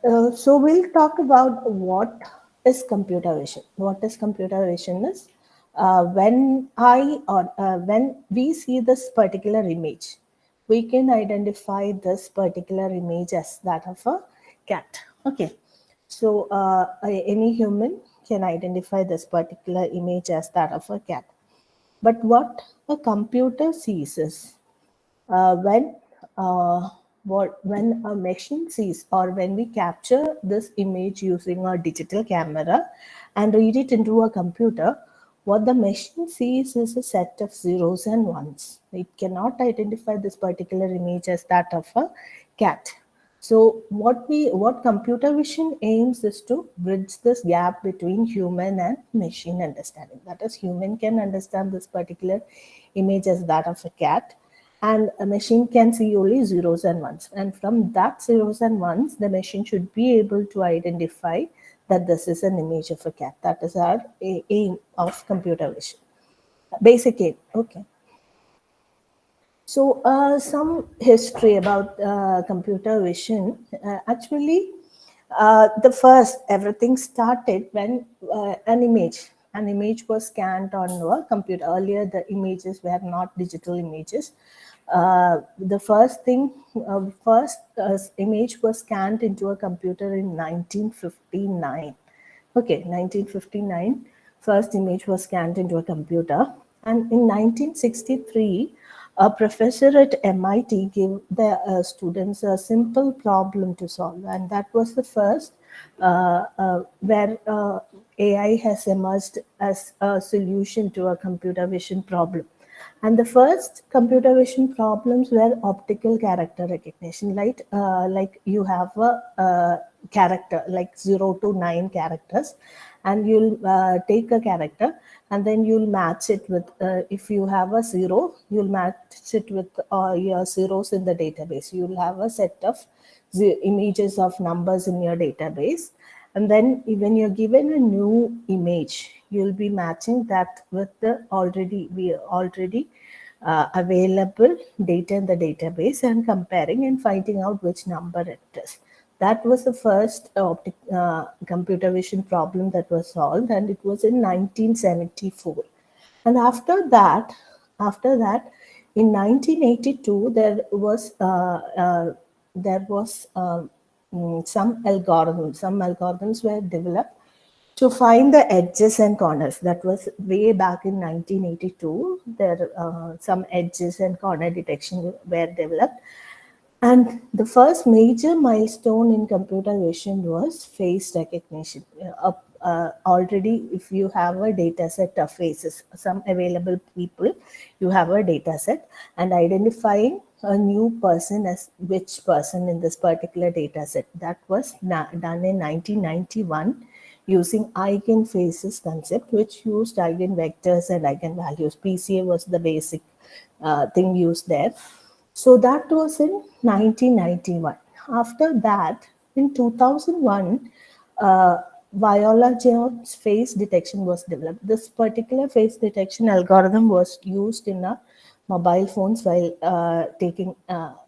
So we'll talk about what is computer vision. What is computer vision is when we see this particular image, we can identify this particular image as that of a cat. Okay, so any human can identify this particular image as that of a cat. But what a computer sees is when when a machine sees or when we capture this image using a digital camera and read it into a computer, what the machine sees is a set of zeros and ones. It cannot identify this particular image as that of a cat. So what computer vision aims is to bridge this gap between human and machine understanding. That is, human can understand this particular image as that of a cat, and a machine can see only zeros and ones. And from that zeros and ones, the machine should be able to identify that this is an image of a cat. That is our aim of computer vision. Basic aim. Okay. So, some history about computer vision. The first everything started when an image was scanned on a computer. Earlier, the images were not digital images. The first image was scanned into a computer in 1959. Okay, 1959, first image was scanned into a computer. And in 1963, a professor at MIT gave the students a simple problem to solve. And that was the first where AI has emerged as a solution to a computer vision problem. And the first computer vision problems were optical character recognition, like you have a character like 0 to 9 characters, and you'll take a character and then you'll match it with, if you have a zero, you'll match it with your zeros in the database. You'll have a set of images of numbers in your database, and then when you're given a new image, you'll be matching that with the already available data in the database and comparing and finding out which number it is. That was the first computer vision problem that was solved, and it was in 1974. And after that, in 1982, there was some algorithms were developed to find the edges and corners. That was way back in 1982. There some edges and corner detection were developed, and the first major milestone in computer vision was face recognition. Already, if you have a data set of faces, some available people, you have a data set, and identifying a new person as which person in this particular data set. That was done in 1991 using eigenfaces concept, which used eigenvectors and eigenvalues. PCA was the basic thing used there. So that was in 1991. After that, in 2001, uh, Viola Jones face detection was developed. This particular face detection algorithm was used in a mobile phones while taking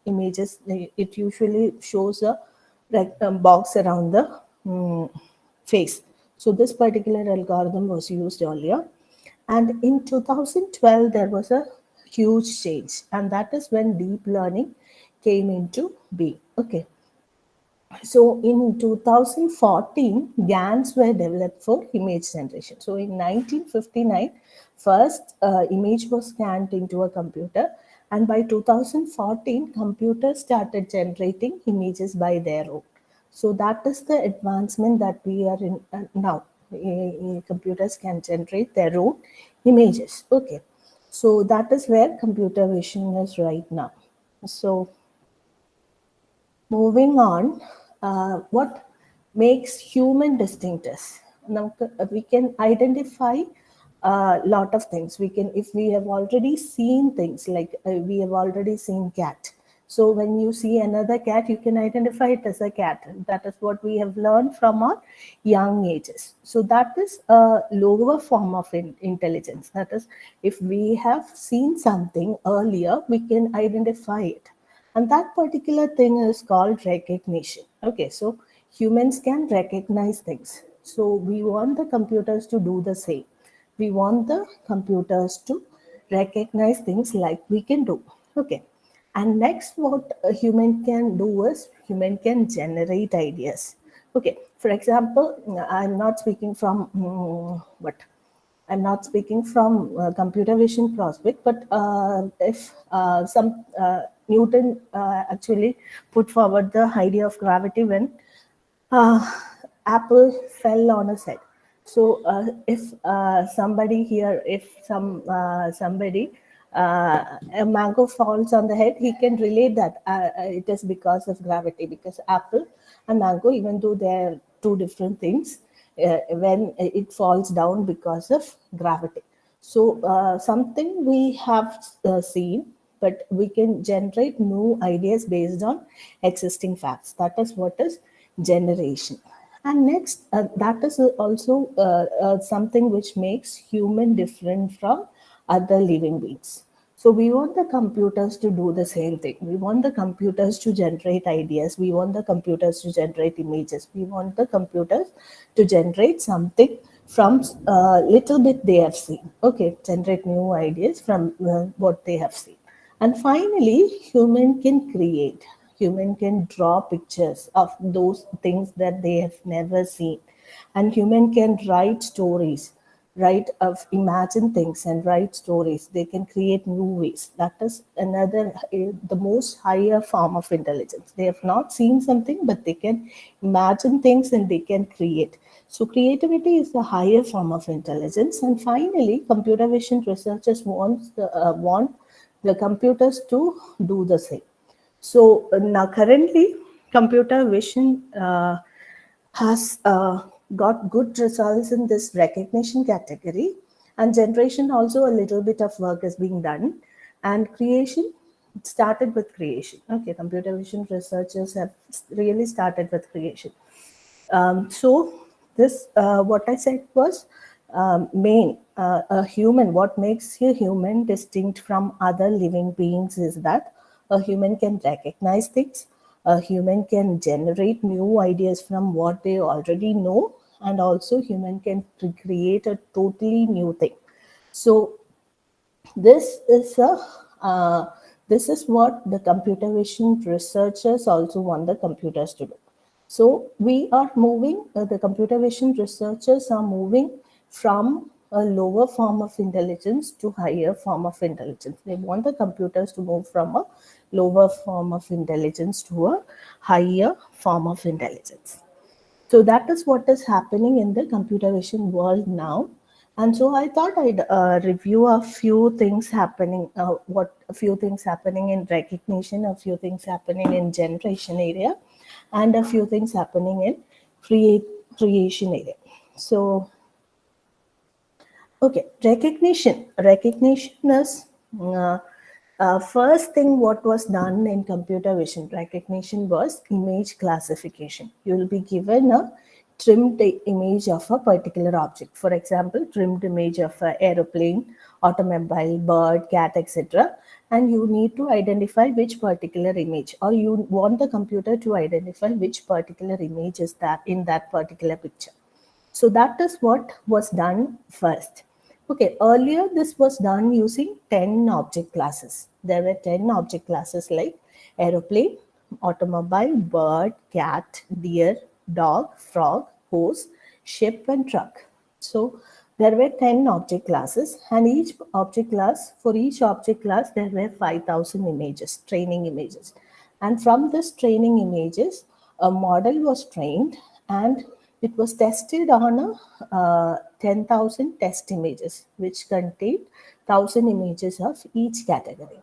images. It usually shows a box around the face. So this particular algorithm was used earlier. And in 2012, there was a huge change, and that is when deep learning came into being. Okay. So in 2014, GANs were developed for image generation. So in 1959, first image was scanned into a computer, and by 2014, computers started generating images by their own. So that is the advancement that we are in now. Computers can generate their own images. Okay, so that is where computer vision is right now. So moving on, what makes human distinct is now we can identify a lot of things. We can, if we have already seen things like we have already seen cat. So when you see another cat, you can identify it as a cat. That is what we have learned from our young ages. So that is a lower form of intelligence. That is, if we have seen something earlier, we can identify it, and that particular thing is called recognition. Okay, so Humans can recognize things. So we want the computers to do the same. We want the computers to recognize things like we can do. Okay. And next, what a human can do is human can generate ideas. Okay. For example, I'm not speaking from what I'm not speaking from computer vision prospect, but if some Newton actually put forward the idea of gravity when uh, apple fell on his head. So if somebody here, if somebody a mango falls on the head, he can relate that it is because of gravity. Because apple and mango, even though they are two different things, when it falls down because of gravity. So something we have seen, but we can generate new ideas based on existing facts. That is what is generation. And next, that is also something which makes human different from other living beings. So we want the computers to do the same thing. We want the computers to generate ideas. We want the computers to generate images. We want the computers to generate something from little bit they have seen. Okay, generate new ideas from what they have seen. And finally, human can create. Human can draw pictures of those things that they have never seen. And human can write stories, write of imagine things and write stories. They can create new ways. That is another the most higher form of intelligence. They have not seen something, but they can imagine things and they can create. So creativity is the higher form of intelligence. And finally, computer vision researchers want the computers to do the same. So now currently, computer vision has got good results in this recognition category, and generation also a little bit of work is being done, and creation started with creation. Okay, computer vision researchers have really started with creation. So this, what I said was main. A human, what makes a human distinct from other living beings is that a human can recognize things, a human can generate new ideas from what they already know, and also human can create a totally new thing. So this is a this is what the computer vision researchers also want the computers to do. So we are moving. The computer vision researchers are moving from a lower form of intelligence to higher form of intelligence. They want the computers to move from a lower form of intelligence to a higher form of intelligence. So that is what is happening in the computer vision world now. And so I thought I'd review a few things happening, what a few things happening in recognition, a few things happening in generation area, and a few things happening in creation area. So okay, recognition. Recognition is uh, first thing what was done in computer vision recognition was image classification. You will be given a trimmed image of a particular object. For example, trimmed image of an aeroplane, automobile, bird, cat, etc. And you need to identify which particular image, or you want the computer to identify which particular image is that in that particular picture. So that is what was done first. Okay, earlier this was done using 10 object classes. There were 10 object classes like aeroplane, automobile, bird, cat, deer, dog, frog, horse, ship, and truck. So there were 10 object classes, and for each object class, there were 5,000 images, training images. And from this training images, a model was trained and it was tested on a 10,000 test images, which contained 1,000 images of each category.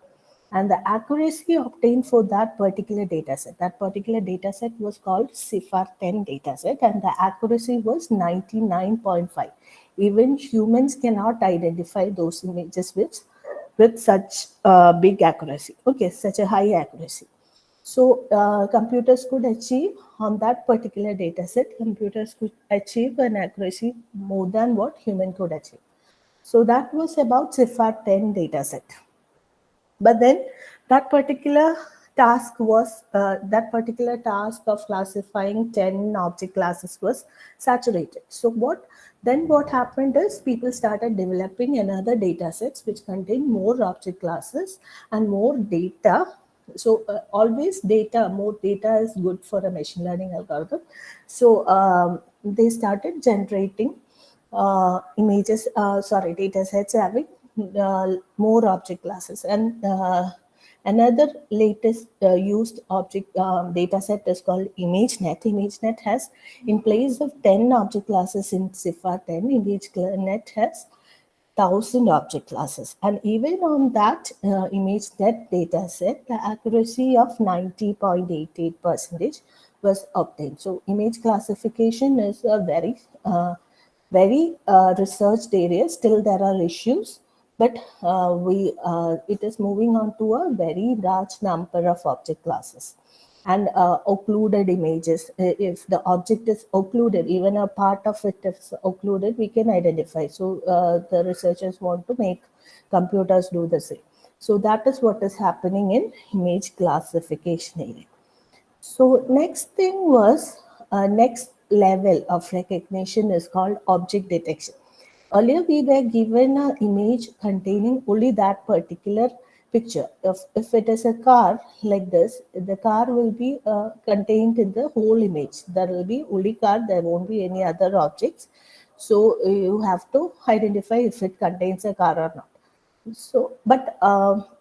And the accuracy obtained for that particular data set was called CIFAR 10 dataset, and the accuracy was 99.5. Even humans cannot identify those images with such big accuracy, okay, such a high accuracy. So computers could achieve on that particular data set, computers could achieve an accuracy more than what human could achieve. So that was about CIFAR 10 data set. But then that particular task was that particular task of classifying 10 object classes was saturated. So what happened is people started developing another data sets which contain more object classes and more data. So always data, more data is good for a machine learning algorithm. So they started generating data sets having more object classes. And another latest used object data set is called ImageNet. ImageNet has, in place of 10 object classes in CIFAR 10, ImageNet has 1,000 object classes. And even on that ImageNet data set, the accuracy of 90.88% was obtained. So image classification is a very researched area. Still there are issues, but we it is moving on to a very large number of object classes and occluded images. If the object is occluded, even a part of it is occluded, we can identify. So the researchers want to make computers do the same. So that is what is happening in image classification area. So next thing was next level of recognition is called object detection. Earlier we were given an image containing only that particular picture. If it is a car like this, the car will be contained in the whole image. There will be only car, there won't be any other objects. So you have to identify if it contains a car or not. So, but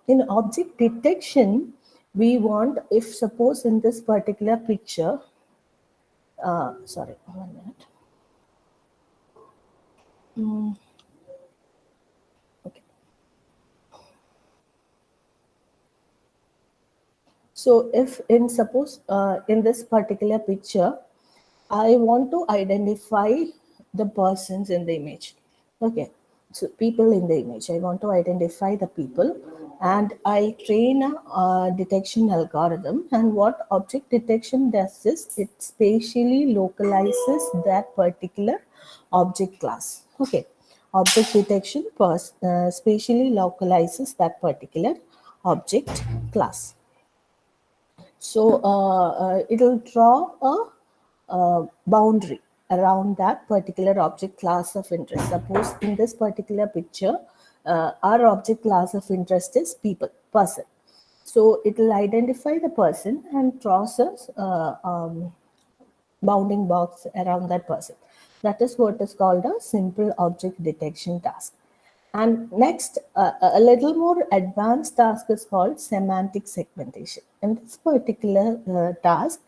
in object detection, we want, if suppose in this particular picture, sorry, 1 minute. Okay. So, if in suppose in this particular picture, I want to identify the persons in the image. Okay, so people in the image. I want to identify the people, and I train a detection algorithm. And what object detection does is it spatially localizes that particular object class. Okay, object detection spatially localizes that particular object class. So it'll draw a boundary around that particular object class of interest. Suppose in this particular picture, our object class of interest is person. So it will identify the person and draws a bounding box around that person. That is what is called a simple object detection task. And next, a little more advanced task is called semantic segmentation. In this particular task,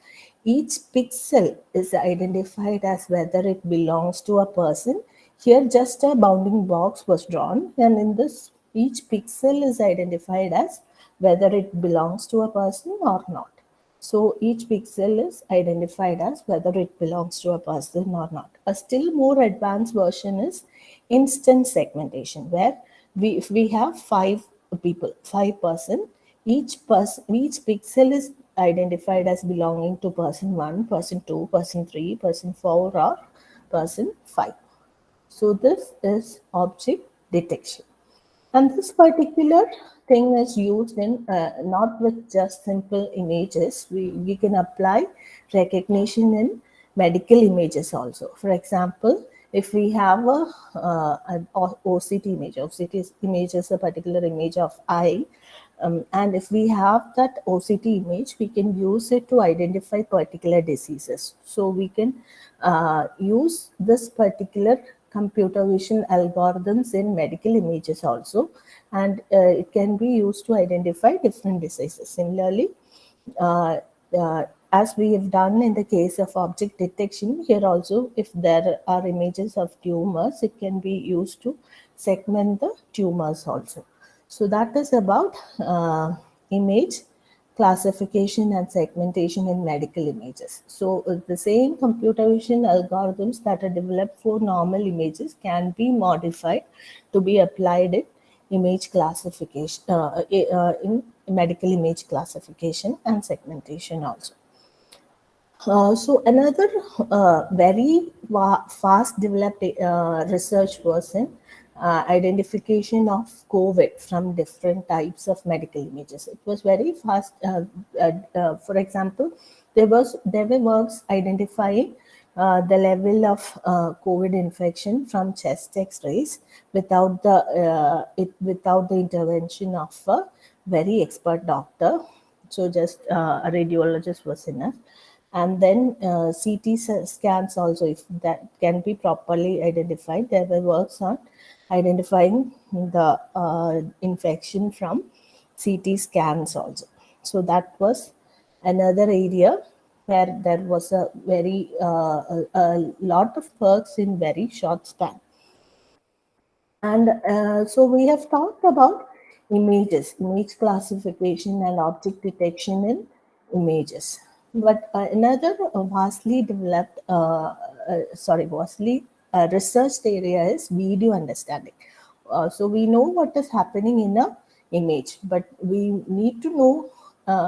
each pixel is identified as whether it belongs to a person. Here, just a bounding box was drawn, and in this, each pixel is identified as whether it belongs to a person or not. So each pixel is identified as whether it belongs to a person or not. A still more advanced version is instant segmentation, where if we have five person, each pixel is identified as belonging to person 1, person 2, person 3, person 4, or person 5. So this is object detection. And this particular thing is used in not with just simple images. We can apply recognition in medical images also. For example, if we have an OCT image, OCT image is a particular image of eye, and if we have that OCT image, we can use it to identify particular diseases. So we can use this particular computer vision algorithms in medical images also, and it can be used to identify different diseases. Similarly, uh, as we have done in the case of object detection, here also, if there are images of tumors, it can be used to segment the tumors also. So that is about image classification and segmentation in medical images. So the same computer vision algorithms that are developed for normal images can be modified to be applied in image classification, in medical image classification and segmentation also. So another very fast developed research was in identification of COVID from different types of medical images. It was very fast. For example, there were works identifying the level of COVID infection from chest X-rays without the intervention of a very expert doctor. So just a radiologist was enough. And then CT scans also, if that can be properly identified. There were works on identifying the infection from CT scans also. So that was another area where there was a lot of works in very short span. And so we have talked about images, image classification and object detection in images. But another vastly researched area is video understanding. So we know what is happening in a image, but we need to know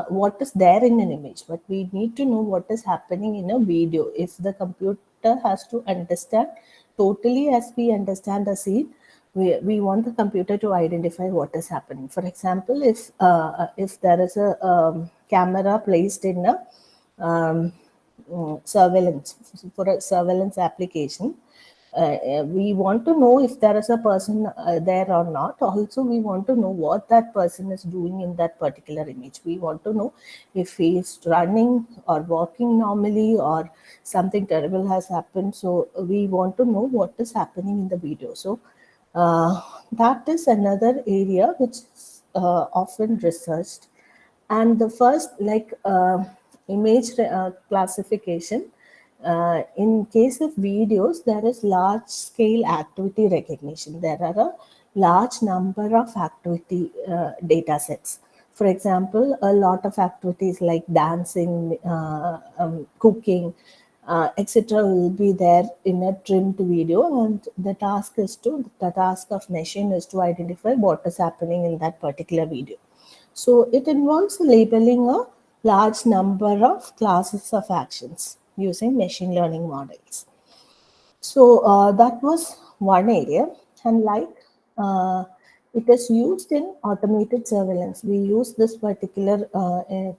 what is there in an image, but we need to know what is happening in a video. If the computer has to understand totally as we understand the scene, we want the computer to identify what is happening. For example, if there is a camera placed in a surveillance for a surveillance application, we want to know if there is a person there or not. Also, we want to know what that person is doing in that particular image. We want to know if he is running or walking normally or something terrible has happened. So we want to know what is happening in the video. So that is another area which is often researched. And the first, like image classification, in case of videos, there is large scale activity recognition. There are a large number of activity data sets. For example, a lot of activities like dancing, cooking, etc. will be there in a trimmed video, and the task of machine is to identify what is happening in that particular video. So it involves labeling a large number of classes of actions using machine learning models. So that was one area, and like it is used in automated surveillance. We use this particular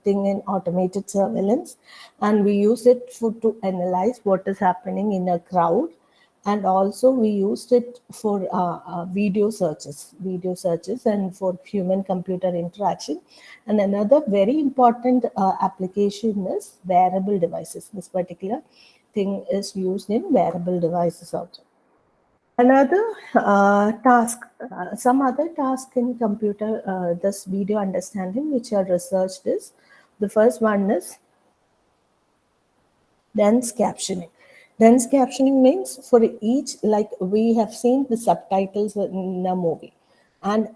thing in automated surveillance, and we use it to analyze what is happening in a crowd, and also we used it for video searches, and for human computer interaction. And another very important application is wearable devices. This particular thing is used in wearable devices also. Another some other task in computer, this video understanding, which are researched is, the first one is dense captioning. Dense captioning means for each, like we have seen the subtitles in a movie, and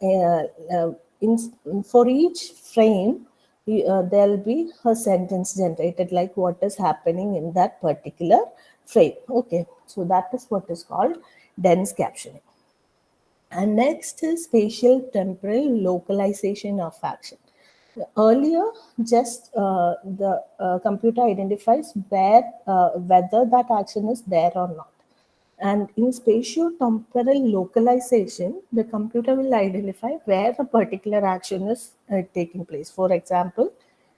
for each frame, there'll be a sentence generated, like what is happening in that particular frame. Okay, so that is what is called dense captioning. And next is spatial temporal localization of action. Earlier, just the computer identifies whether that action is there or not. And in spatio-temporal localization, the computer will identify where a particular action is taking place. For example,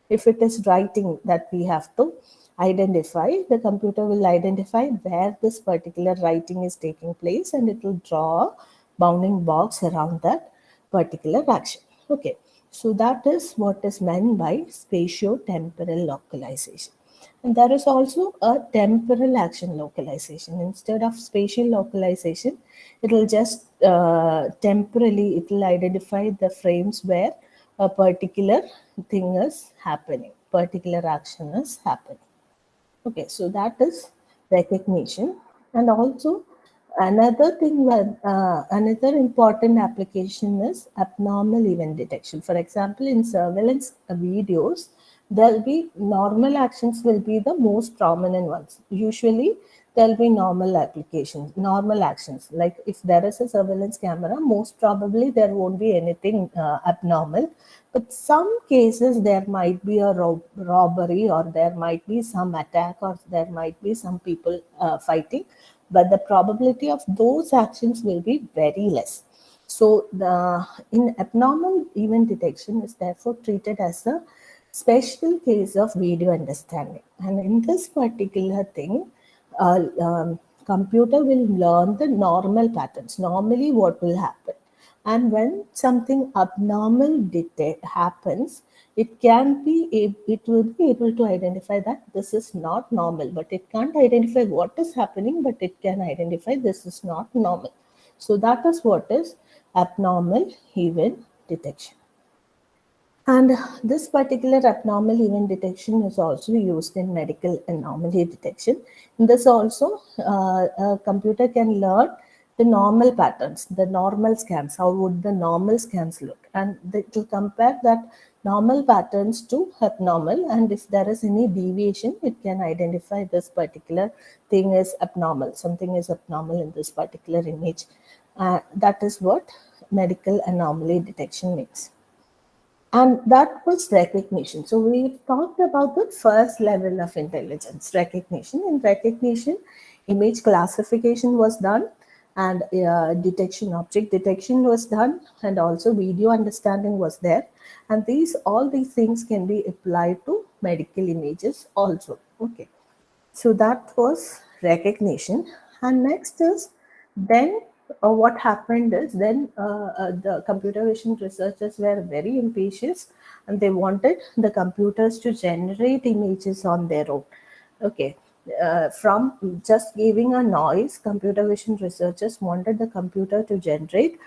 if it is writing that we have to identify, the computer will identify where this particular writing is taking place, and it will draw a bounding box around that particular action. Okay, so that is what is meant by spatio-temporal localization. And there is also a temporal action localization. Instead of spatial localization, it will just temporally, it will identify the frames where a particular thing is happening, particular action is happening. Okay, so that is recognition. And also another thing that another important application is abnormal event detection. For example, in surveillance videos, there'll be normal actions will be the most prominent ones. Usually there'll be normal actions. Like if there is a surveillance camera, most probably there won't be anything abnormal. But some cases there might be a robbery, or there might be some attack, or there might be some people fighting. but the probability of those actions will be very less. So in abnormal event detection is therefore treated as a special case of video understanding. And in this particular thing, computer will learn the normal patterns. Normally, what will happen? And when something abnormal happens, it will be able to identify that this is not normal, but it can't identify what is happening, but it can identify this is not normal. So that is what is abnormal event detection. And this particular abnormal event detection is also used in medical anomaly detection. In this also, a computer can learn the normal patterns, the normal scans, how would the normal scans look, and to compare that normal patterns to abnormal, and if there is any deviation, it can identify this particular thing is abnormal, something is abnormal in this particular image. That is what medical anomaly detection means. And that was recognition. So we talked about the first level of intelligence, recognition. In recognition, image classification was done, and detection, object detection was done, and also video understanding was there. And all these things can be applied to medical images also. Okay. So that was recognition. And next is then what happened is then the computer vision researchers were very impatient, and they wanted the computers to generate images on their own. Okay. From just giving a noise, computer vision researchers wanted the computer to generate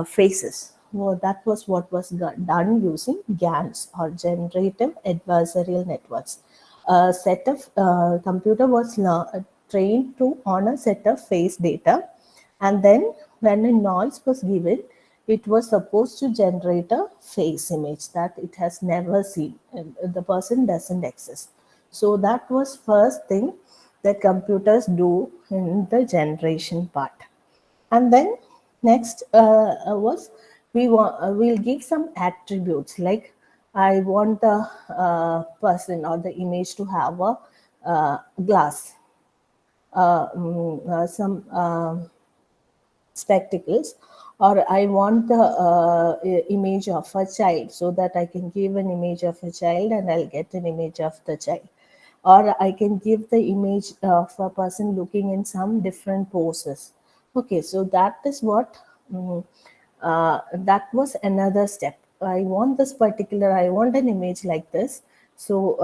faces. Well, that was what was done using GANs, or generative adversarial networks. A set of computer was trained to on a set of face data, and then when a noise was given, it was supposed to generate a face image that it has never seen, and the person doesn't exist. So that was first thing that computers do in the generation part. And then next was we'll give some attributes, like I want the person or the image to have a glass, some spectacles, or I want the image of a child, so that I can give an image of a child and I'll get an image of the child. Or I can give the image of a person looking in some different poses. Okay, so that is what, that was another step. I want an image like this. So,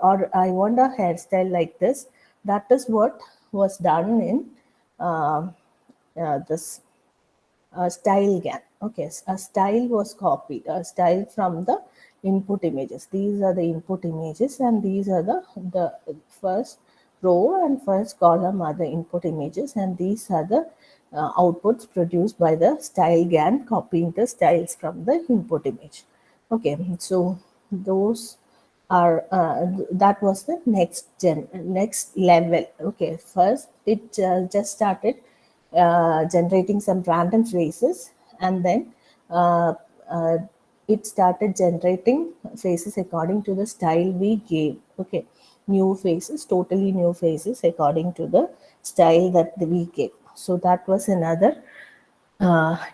or I want a hairstyle like this. That is what was done in this style GAN. Okay, a style was copied, a style from the input images. These are the input images, and these are the first row and first column are the input images, and these are the outputs produced by the style GAN, copying the styles from the input image. Okay, so those are that was the next level. Okay, first it just started generating some random faces, and then uh, uh, it started generating faces according to the style we gave. Okay, new faces, totally new faces according to the style that we gave. So that was another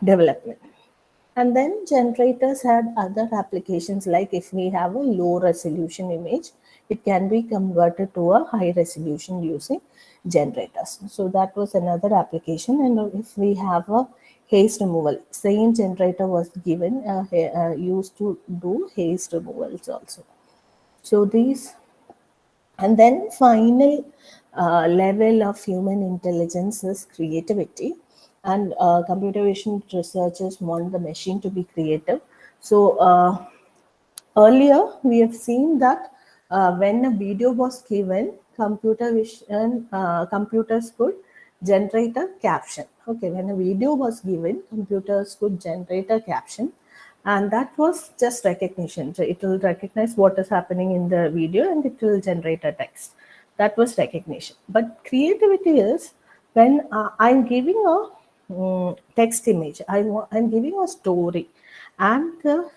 development. And then generators had other applications, like if we have a low resolution image, it can be converted to a high resolution using generators. So that was another application. And if we have a haze removal, same generator was given, used to do haze removals also. So these, and then final level of human intelligence is creativity. And computer vision researchers want the machine to be creative. So earlier, we have seen that when a video was given, computers could generate a caption. Okay, when a video was given, computers could generate a caption, and that was just recognition. So it will recognize what is happening in the video and it will generate a text. That was recognition. But creativity is when I'm giving a text image, I'm giving a story, and the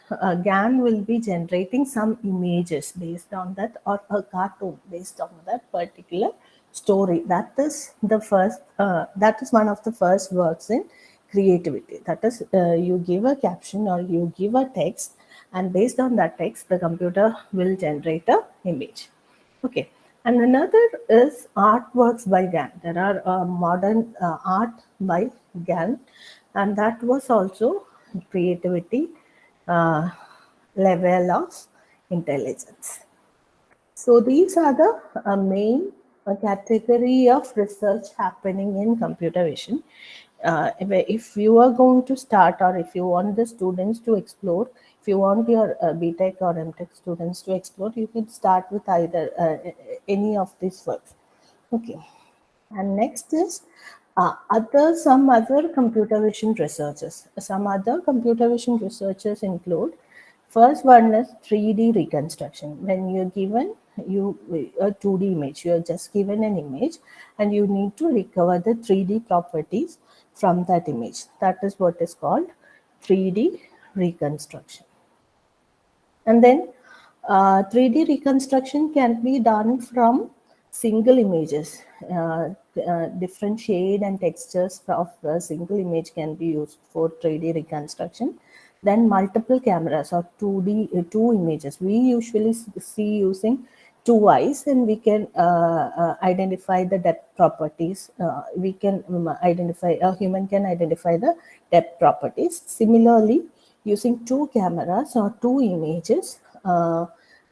GAN will be generating some images based on that, or a cartoon based on that particular story. That is one of the first works in creativity. That is, you give a caption or you give a text, and based on that text, the computer will generate a image. Okay. And another is artworks by Gann. There are modern art by Gann, and that was also creativity uh, level of intelligence. So these are the main category of research happening in computer vision. If you are going to start, or if you want the students to explore, if you want your BTech or MTech students to explore, you can start with either any of these works. Okay. And next is some other computer vision researchers. Some other computer vision researchers include, first one is 3D reconstruction. When you're given you a 2D image, you're just given an image and you need to recover the 3D properties from that image. That is what is called 3D reconstruction. And then 3D reconstruction can be done from single images. Different shade and textures of a single image can be used for 3D reconstruction. Then multiple cameras or 2D two images. We usually see using two eyes, and we can identify the depth properties. We can identify, a human can identify the depth properties. Similarly, using two cameras or two images, a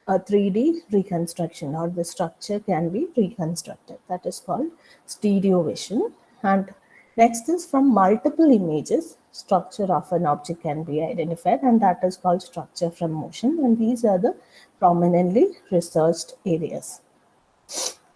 3D reconstruction or the structure can be reconstructed. That is called stereo vision. And next is, from multiple images, structure of an object can be identified, and that is called structure from motion. And these are the prominently researched areas.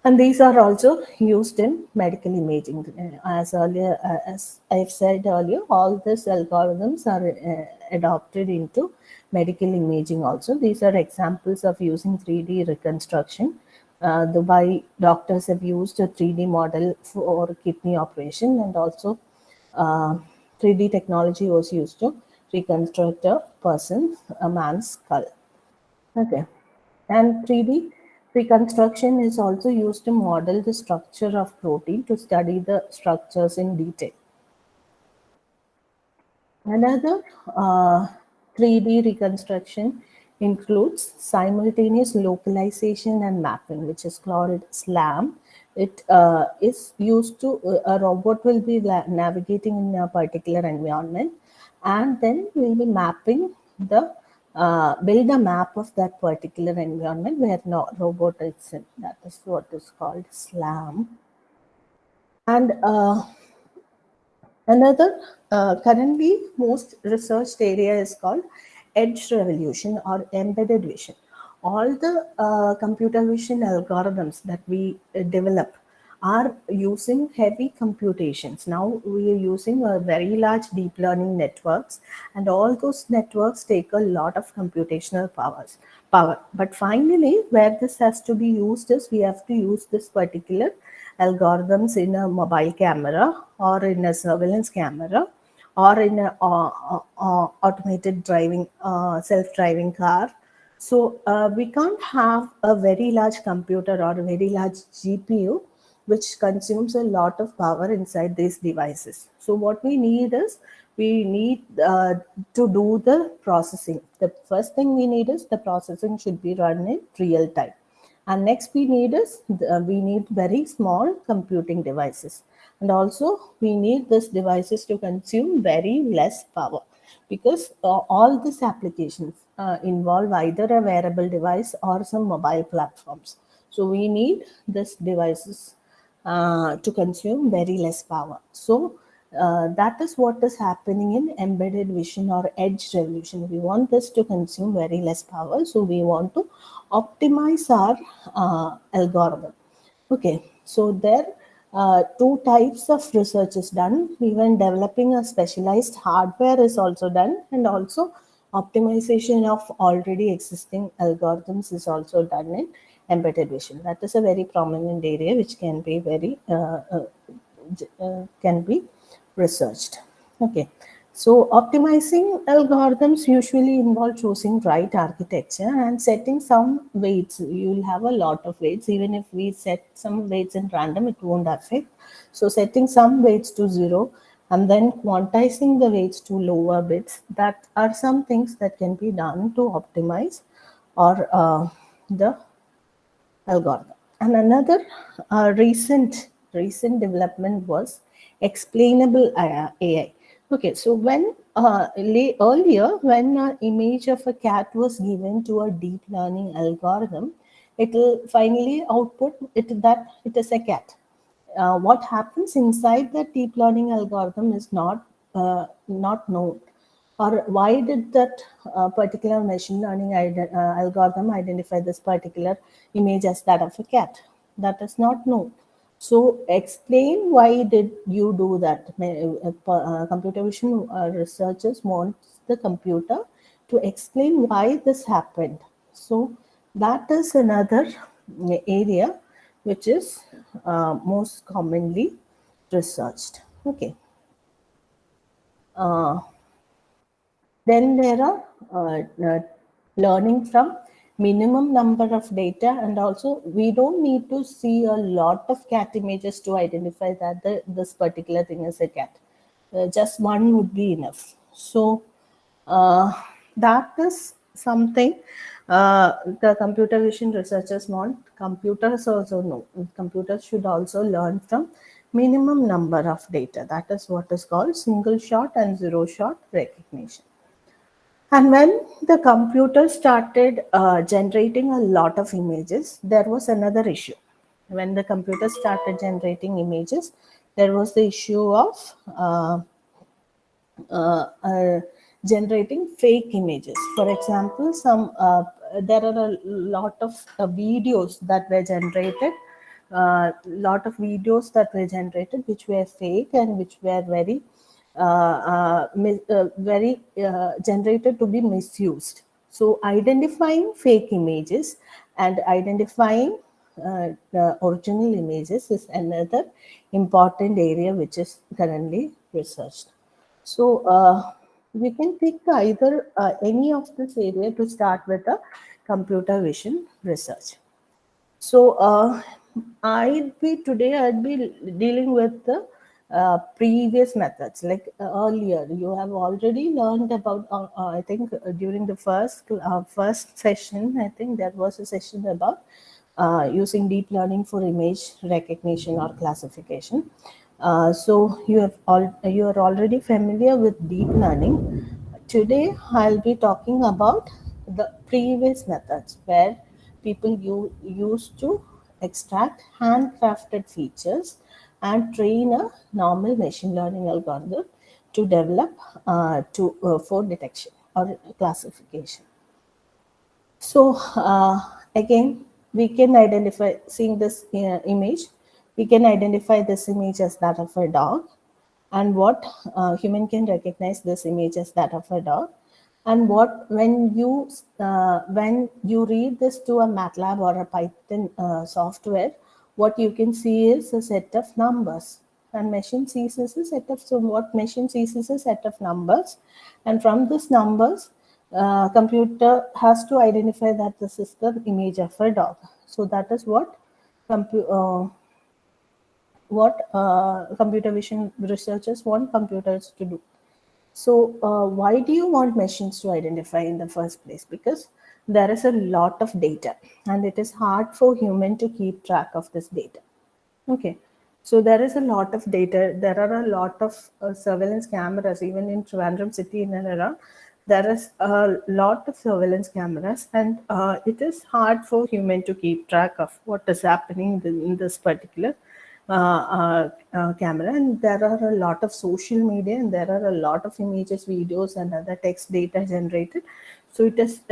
And these are also used in medical imaging. As I've said earlier, all these algorithms are adopted into medical imaging also. These are examples of using 3D reconstruction. Dubai doctors have used a 3D model for kidney operation, and also uh, 3D technology was used to reconstruct a man's skull. Okay. And 3D reconstruction is also used to model the structure of protein to study the structures in detail. Another 3D reconstruction includes simultaneous localization and mapping, which is called SLAM. It is used to, a robot will be navigating in a particular environment, and then we'll be mapping build a map of that particular environment where no robot is in. That is what is called SLAM. And another currently most researched area is called edge revolution or embedded vision. All the computer vision algorithms that we develop are using heavy computations. Now we are using a very large deep learning networks, and all those networks take a lot of computational power. But finally, where this has to be used is, we have to use this particular algorithms in a mobile camera or in a surveillance camera or in a automated driving self-driving car. So we can't have a very large computer or a very large GPU which consumes a lot of power inside these devices. So what we need is, we need to do the processing. The first thing we need is, the processing should be run in real time. And next we need is, we need very small computing devices, and also we need these devices to consume very less power, because all these applications involve either a wearable device or some mobile platforms. So we need these devices to consume very less power. So that is what is happening in embedded vision or edge revolution. We want this to consume very less power, so we want to optimize our algorithm. Okay, so there two types of research is done. Even developing a specialized hardware is also done, and also optimization of already existing algorithms is also done in embedded vision. That is a very prominent area which can be researched. Okay, So optimizing algorithms usually involve choosing right architecture and setting some weights. You'll have a lot of weights. Even if we set some weights in random, it won't affect. So setting some weights to zero and then quantizing the weights to lower bits. That are some things that can be done to optimize or the algorithm. And another recent development was explainable AI. Okay, so when earlier when an image of a cat was given to a deep learning algorithm, it will finally output it that it is a cat. What happens inside the deep learning algorithm is not known, or why did that particular machine learning algorithm identify this particular image as that of a cat? That is not known. So explain why did you do that. Computer vision researchers want the computer to explain why this happened. So that is another area which is most commonly researched. Okay. Uh, then there are learning from minimum number of data, and also we don't need to see a lot of cat images to identify that this particular thing is a cat. Just one would be enough. So uh, that is something the computer vision researchers want. Computers also know. Computers should also learn from minimum number of data. That is what is called single shot and zero shot recognition. And when the computer started generating a lot of images, there was another issue. When the computer started generating images, there was the issue of uh, uh, generating fake images. For example, there are a lot of videos that were generated, which were fake and which were very generated to be misused. So identifying fake images and identifying the original images is another important area which is currently researched. So we can pick either any of this area to start with the computer vision research. So I'd be dealing with the previous methods. Like earlier, you have already learned about. I think during the first session, I think there was a session about using deep learning for image recognition or classification. So you are already familiar with deep learning. Today, I'll be talking about the previous methods where people used to extract handcrafted features and train a normal machine learning algorithm to develop for detection or classification. So again, we can identify, seeing this image, we can identify this image as that of a dog, and what human can recognize this image as that of a dog, and what when you read this to a MATLAB or a Python software, what you can see is a set of numbers, and machine sees is a set of, so what machine sees is a set of numbers, and from these numbers computer has to identify that this is the image of a dog. So that is what compu- uh, computer vision researchers want computers to do. So, why do you want machines to identify in the first place? Because there is a lot of data, and it is hard for human to keep track of this data. Okay, so there is a lot of data. There are a lot of surveillance cameras, even in Trivandrum city in and around. There is a lot of surveillance cameras, and it is hard for human to keep track of what is happening in this particular camera. And there are a lot of social media, and there are a lot of images, videos, and other text data generated. So it is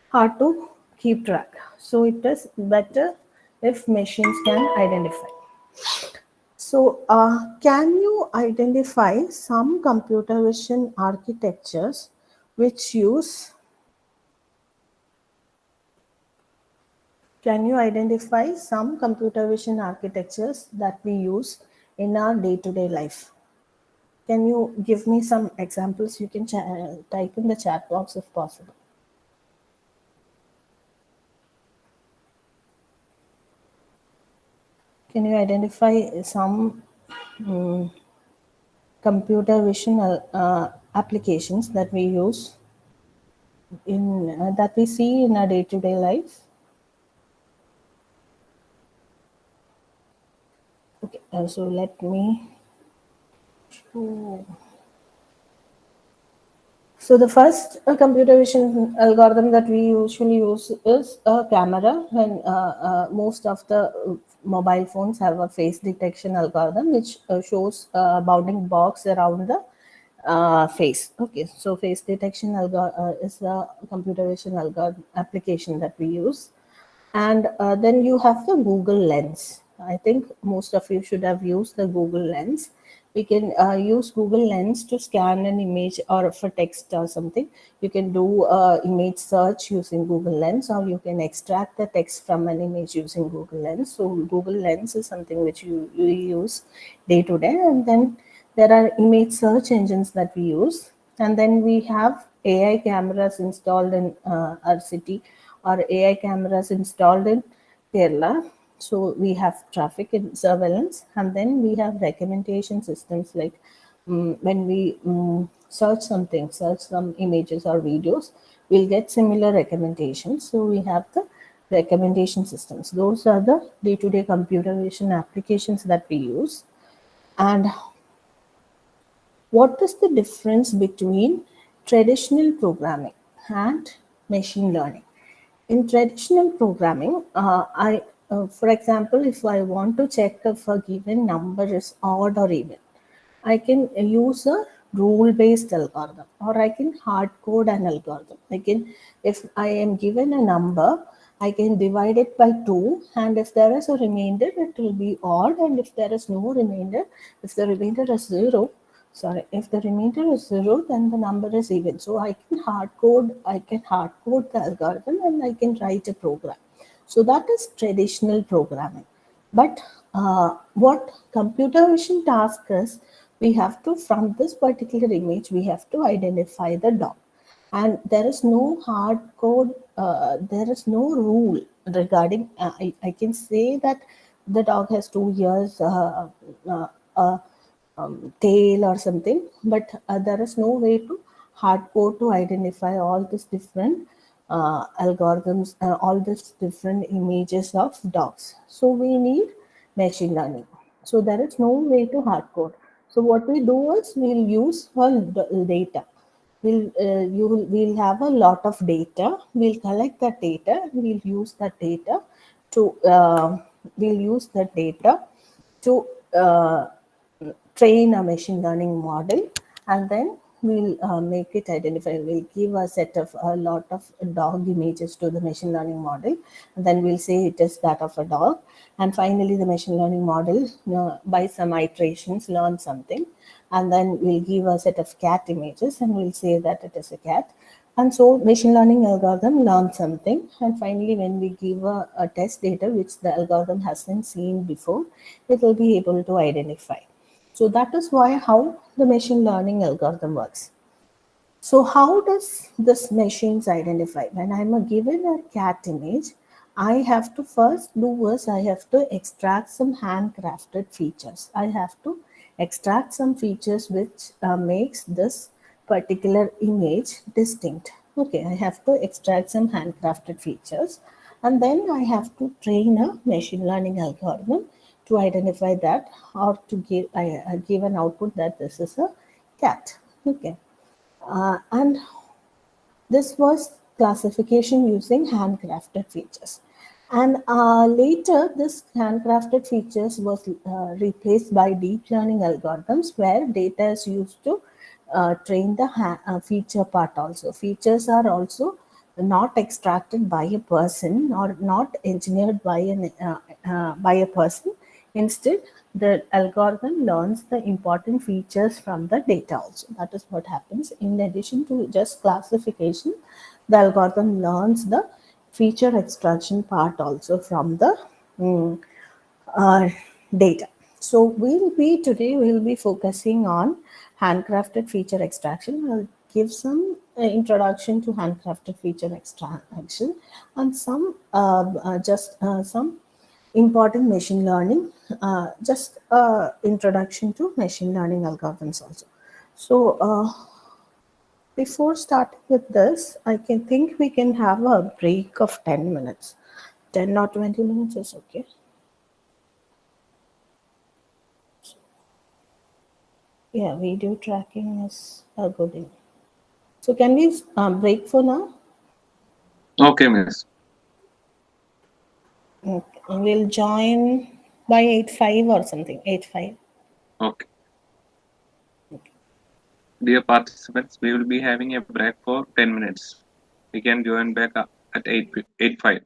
hard to keep track. So it is better if machines can identify. So, can you identify some computer vision architectures which use? Can you identify some computer vision architectures that we use in our day-to-day life? Can you give me some examples? You can type in the chat box if possible. Can you identify some computer vision applications that we use in that we see in our day-to-day life? Okay, so let me show. So the first computer vision algorithm that we usually use is a camera, and most of the mobile phones have a face detection algorithm which shows a bounding box around the face. Okay, so face detection is a computer vision algorithm application that we use. And then you have the Google Lens. I think most of you should have used the Google Lens. We can use Google Lens to scan an image or for text or something. You can do image search using Google Lens, or you can extract the text from an image using Google Lens. So Google Lens is something which you use day to day. And then there are image search engines that we use. And then we have AI cameras installed in our city, or AI cameras installed in Kerala. So we have traffic and surveillance, and then we have recommendation systems like when we search something, search some images or videos, we'll get similar recommendations. So we have the recommendation systems. Those are the day-to-day computer vision applications that we use. And what is the difference between traditional programming and machine learning? In traditional programming, for example, if I want to check if a given number is odd or even, I can use a rule-based algorithm, or I can hard code an algorithm. If I am given a number, I can divide it by 2, and if there is a remainder, it will be odd, and if there is no remainder, if the remainder is 0, if the remainder is 0, then the number is even. So I can hard code the algorithm, and I can write a program. So that is traditional programming. But what computer vision task is, we have to, from this particular image, we have to identify the dog. And there is no hard code, there is no rule regarding, I can say that the dog has 2 years, uh, tail or something, but there is no way to hard code to identify all these different algorithms, all these different images of dogs. So we need machine learning. So there is no way to hard code. So what we do is we'll use all the data. We'll have a lot of data. We'll collect that data. To we'll use that data to train a machine learning model, and then we'll make it identify. We'll give a lot of dog images to the machine learning model, and then we'll say it is that of a dog. And finally, the machine learning model, by some iterations, learn something, and then we'll give a set of cat images, and we'll say that it is a cat. And so machine learning algorithm learns something, and finally when we give a test data which the algorithm hasn't seen before, it will be able to identify. So that is why how the machine learning algorithm works. So how does this machines identify? When I'm given a cat image, I have to first do is I have to extract some handcrafted features. I have to extract some features which makes this particular image distinct. Okay, I have to extract some handcrafted features, and then I have to train a machine learning algorithm to identify that, or to give an output that this is a cat. Okay. And this was classification using handcrafted features. And later, this handcrafted features was replaced by deep learning algorithms, where data is used to train the feature part also. Features are also not extracted by a person, or not engineered by a person. Instead, the algorithm learns the important features from the data also. That is what happens. In addition to just classification, the algorithm learns the feature extraction part also from the mm, uh, data. So we'll be focusing on handcrafted feature extraction. I'll give some introduction to handcrafted feature extraction and some important machine learning, just introduction to machine learning algorithms also. So before starting with this, I can think we can have a break of 10 minutes. 10 or 20 minutes is okay. Yeah, video tracking is a good thing. So can we break for now? Okay, miss. Okay. We'll join by 8:05 or something. 8:05. Okay. Dear participants, we will be having a break for 10 minutes. We can join back at 8:05.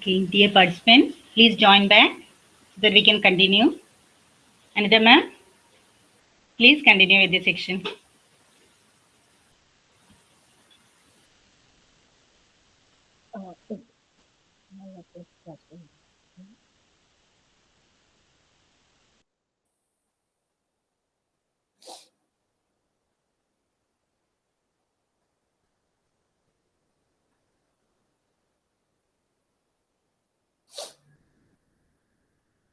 Okay, dear participants, please join back so that we can continue. Anita ma'am, please continue with this section. Okay. Now let us start.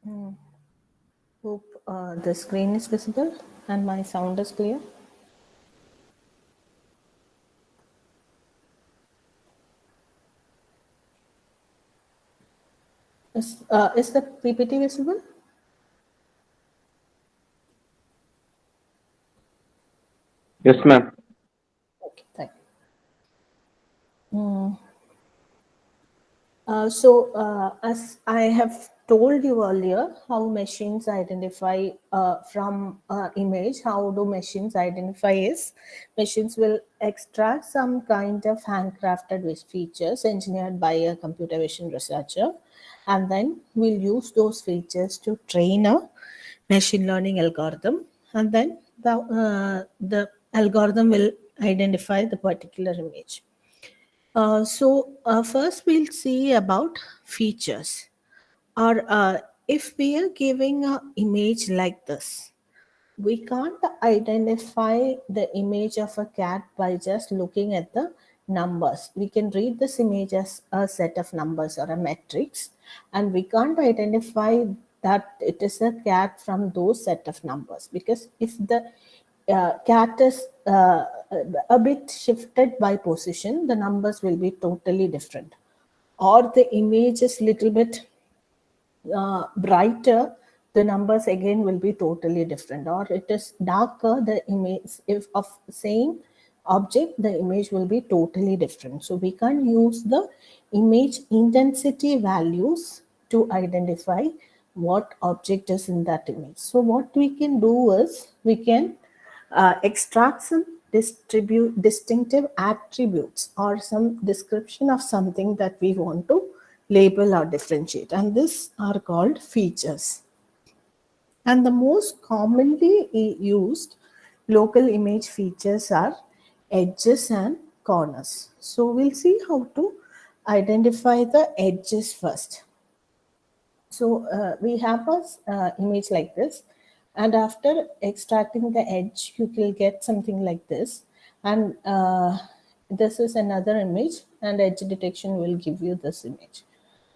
Mm. Hope the screen is visible and my sound is clear. Is the PPT visible? Yes, ma'am. Okay, thank you. As I have told you earlier, how machines identify from image, how do machines identify is machines will extract some kind of handcrafted features engineered by a computer vision researcher, and then we'll use those features to train a machine learning algorithm, and then the algorithm will identify the particular image. First we'll see about features. Or if we are giving an image like this, we can't identify the image of a cat by just looking at the numbers. We can read this image as a set of numbers or a matrix, and we can't identify that it is a cat from those set of numbers, because if the cat is a bit shifted by position, the numbers will be totally different. Or the image is little bit brighter, the numbers again will be totally different. Or it is darker, the image if of same object, the image will be totally different. So we can use the image intensity values to identify what object is in that image. So what we can do is we can extract some distinctive attributes or some description of something that we want to label or differentiate, and these are called features. And the most commonly used local image features are edges and corners. So we'll see how to identify the edges first. So we have a image like this, and after extracting the edge, you will get something like this. And this is another image, and edge detection will give you this image.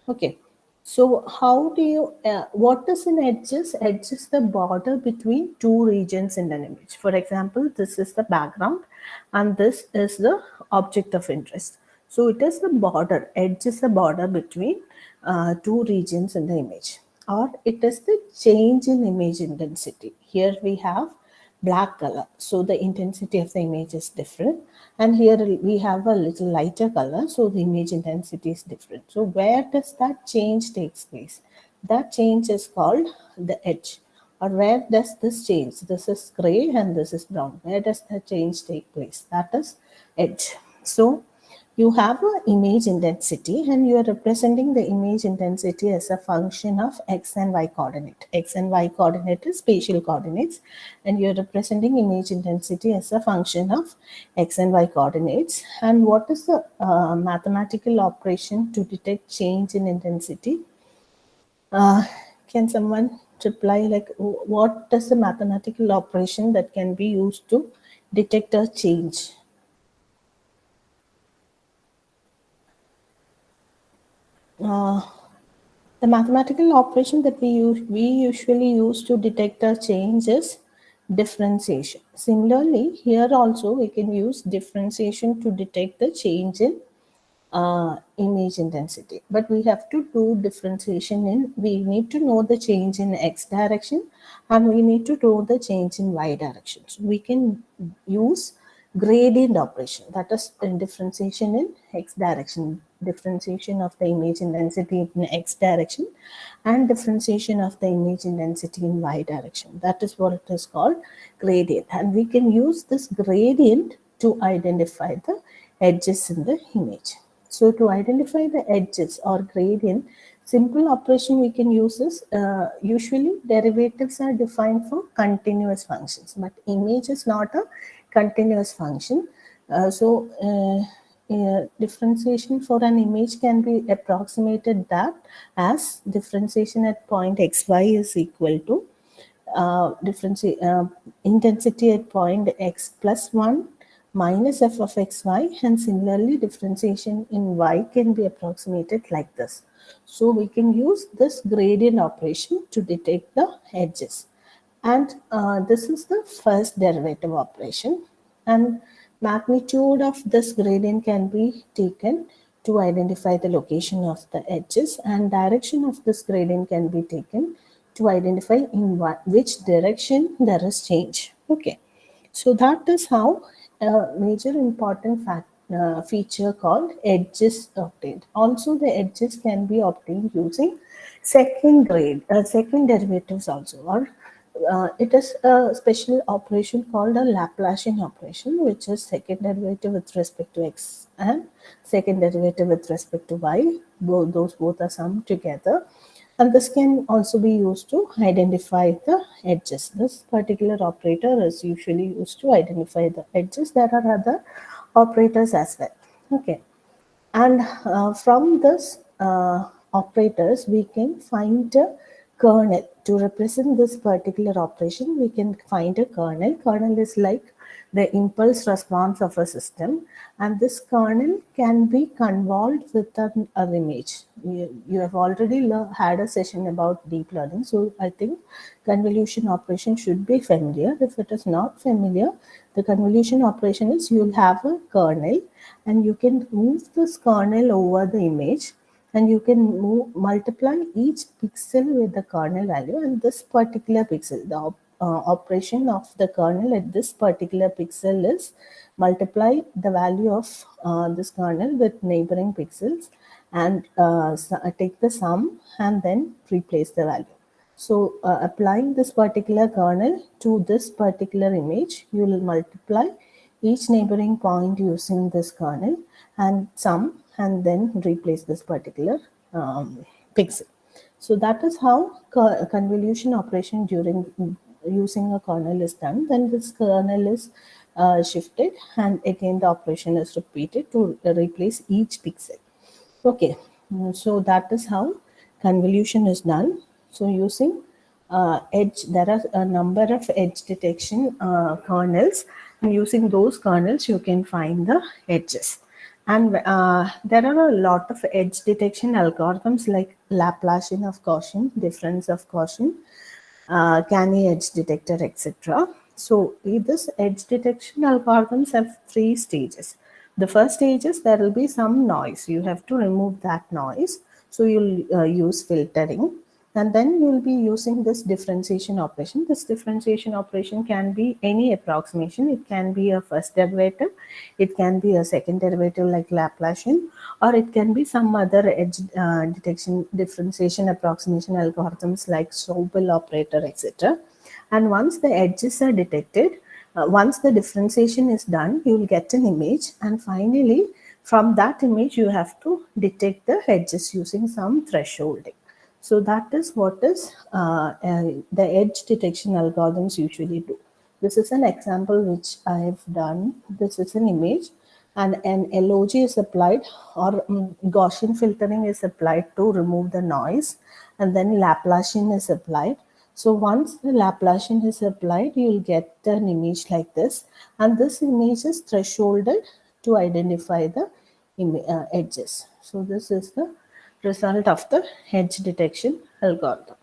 Okay. So how do you, what is an edges? Edge is the border between two regions in an image. For example, this is the background and this is the object of interest. So it is the border, edge is the border between two regions in the image. Or it is the change in image intensity. Here we have black color, so the intensity of the image is different, and here we have a little lighter color, so the image intensity is different. So where does that change takes place? That change is called the edge. Or where does this change? This is gray and this is brown. Where does the change take place? That is edge. So you have an image intensity, and you are representing the image intensity as a function of x and y coordinate. X and y coordinate is spatial coordinates, and you are representing image intensity as a function of x and y coordinates. And what is the mathematical operation to detect change in intensity? uh, can someone reply, like, what is the mathematical operation that can be used to detect a change? uh, The mathematical operation that we usually use to detect a change is differentiation. Similarly, here also we can use differentiation to detect the change in image intensity. But we have to do differentiation in, we need to know the change in x direction and we need to know the change in y direction. So we can use gradient operation, that is differentiation in x direction, differentiation of the image intensity in x direction and differentiation of the image intensity in y direction. That is what it is called gradient, and we can use this gradient to identify the edges in the image. So to identify the edges or gradient, simple operation we can use is usually derivatives are defined for continuous functions, but image is not a continuous function. Differentiation for an image can be approximated that as differentiation at point xy is equal to intensity at point x plus 1 minus f of xy, and similarly differentiation in y can be approximated like this. So we can use this gradient operation to detect the edges, and this is the first derivative operation, and magnitude of this gradient can be taken to identify the location of the edges, and direction of this gradient can be taken to identify in which direction there is change. Okay, so that is how a major important feature called edges obtained. Also, the edges can be obtained using second derivatives also, or it is a special operation called a Laplacian operation, which is second derivative with respect to x and second derivative with respect to y. Those both are summed together, and this can also be used to identify the edges. This particular operator is usually used to identify the edges. There are other operators as well. Okay, and from this operators, we can find a kernel. To represent this particular operation, we can find a kernel. Kernel is like the impulse response of a system, and this kernel can be convolved with an image. You have already had a session about deep learning, so I think convolution operation should be familiar. If it is not familiar, the convolution operation is you'll have a kernel, and you can move this kernel over the image, and you can multiply each pixel with the kernel value, and this particular pixel, the operation of the kernel at this particular pixel is multiply the value of this kernel with neighboring pixels, and take the sum and then replace the value. So applying this particular kernel to this particular image, you will multiply each neighboring point using this kernel and sum, and then replace this particular pixel. So that is how convolution operation during using a kernel is done. Then this kernel is shifted, and again the operation is repeated to replace each pixel. Okay, so that is how convolution is done. So using edge, there are a number of edge detection kernels, and using those kernels, you can find the edges. And there are a lot of edge detection algorithms like Laplacian of Gaussian, difference of Gaussian, canny edge detector, etc. So this edge detection algorithms have three stages. The first stage is there will be some noise. You have to remove that noise. So you'll use filtering, and then you'll be using this differentiation operation. This differentiation operation can be any approximation. It can be a first derivative, it can be a second derivative like Laplacian, or it can be some other edge detection differentiation approximation algorithms like Sobel operator, etc. And once the edges are detected, once the differentiation is done, you will get an image, and finally from that image you have to detect the edges using some thresholding. So that is what is the edge detection algorithms usually do. This is an example which I have done. This is an image, and an LOG is applied, or Gaussian filtering is applied to remove the noise, and then Laplacian is applied. So once the Laplacian is applied, you will get an image like this, and this image is thresholded to identify the edges. So this is the result of the edge detection algorithm.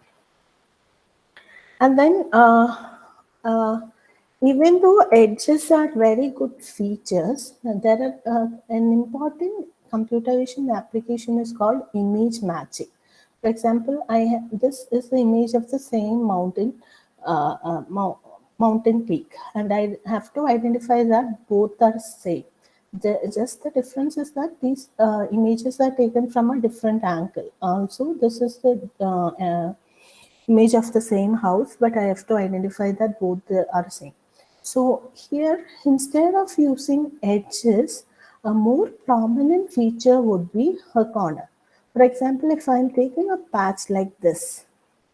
And then even though edges are very good features, there are an important computer vision application is called image matching. For example, this is the image of the same mountain peak, and I have to identify that both are same. Just the difference is that these images are taken from a different angle. Also, this is the image of the same house, but I have to identify that both are same. So here, instead of using edges, A more prominent feature would be a corner. For example, if I'm taking a patch like this,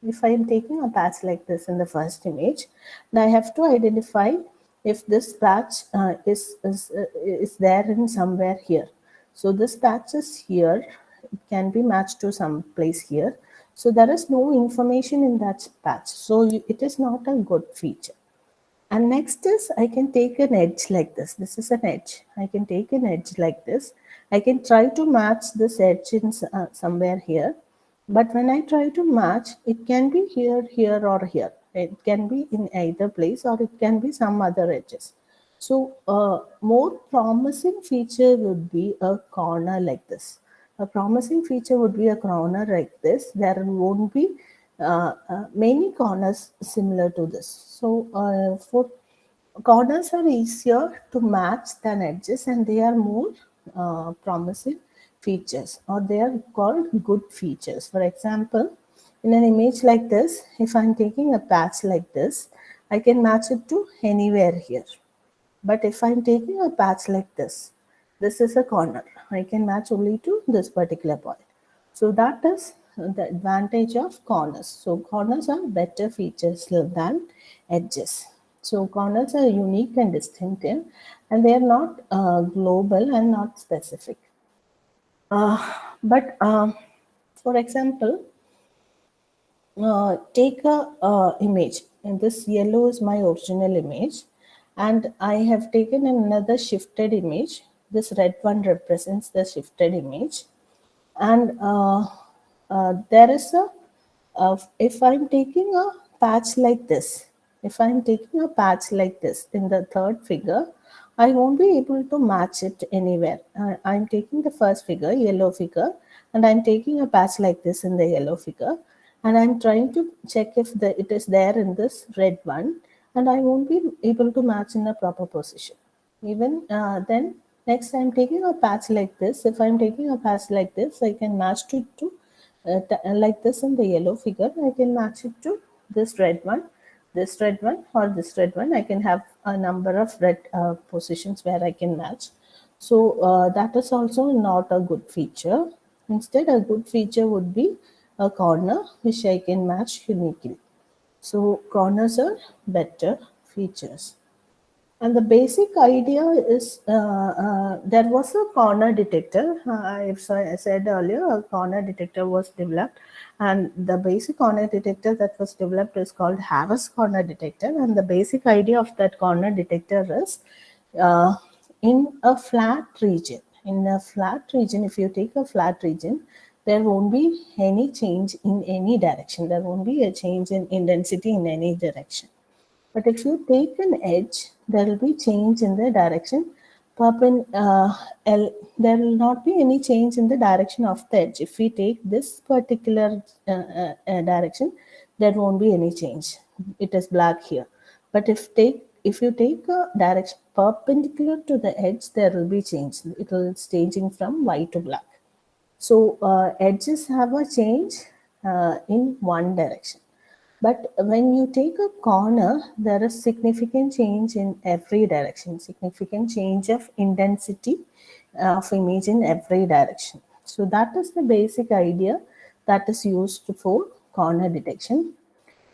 if I'm taking a patch like this in the first image, then I have to identify if this patch is there in somewhere here. So this patch is here, it can be matched to some place here. So there is no information in that patch. So it is not a good feature. And next is I can take an edge like this. This is an edge. I can take an edge like this. I can try to match this edge in somewhere here. But when I try to match, it can be here, here, or here. It can be in either place or it can be some other edges. So a more promising feature would be a corner like this. A promising feature would be a corner like this. There won't be many corners similar to this. So for corners are easier to match than edges and they are more promising features or they are called good features. For example, in an image like this, if I'm taking a patch like this, I can match it to anywhere here. But if I'm taking a patch like this is a corner. I can match only to this particular point. So that is the advantage of corners. So corners are better features than edges. So corners are unique and distinctive and they are not global and not specific. But for example, take a image and this yellow is my original image and I have taken another shifted image. This red one represents the shifted image and there is a if I'm taking a patch like this, if I'm taking a patch like this in the third figure, I won't be able to match it anywhere. I'm taking the first figure, yellow figure, and I'm taking a patch like this in the yellow figure, and I'm trying to check if it is there in this red one, and I won't be able to match in a proper position. Even then, next I'm taking a patch like this. If I'm taking a patch like this, I can match to like this in the yellow figure. I can match it to this red one, this red one, or this red one. I can have a number of red positions where I can match. So that is also not a good feature. Instead, a good feature would be a corner which I can match uniquely. So corners are better features. And the basic idea is there was a corner detector. I said earlier, a corner detector was developed, and the basic corner detector that was developed is called Harris corner detector. And the basic idea of that corner detector is uh, in a flat region. In a flat region, if you take a flat region, there won't be any change in any direction. There won't be a change in intensity in any direction. But if you take an edge, there will be change in the direction. There will not be any change in the direction of the edge. If we take this particular direction, there won't be any change. It is black here. But if you take a direction perpendicular to the edge, there will be change. It will changing from white to black. So edges have a change in one direction. But when you take a corner, there is significant change in every direction, significant change of intensity of image in every direction. So that is the basic idea that is used for corner detection.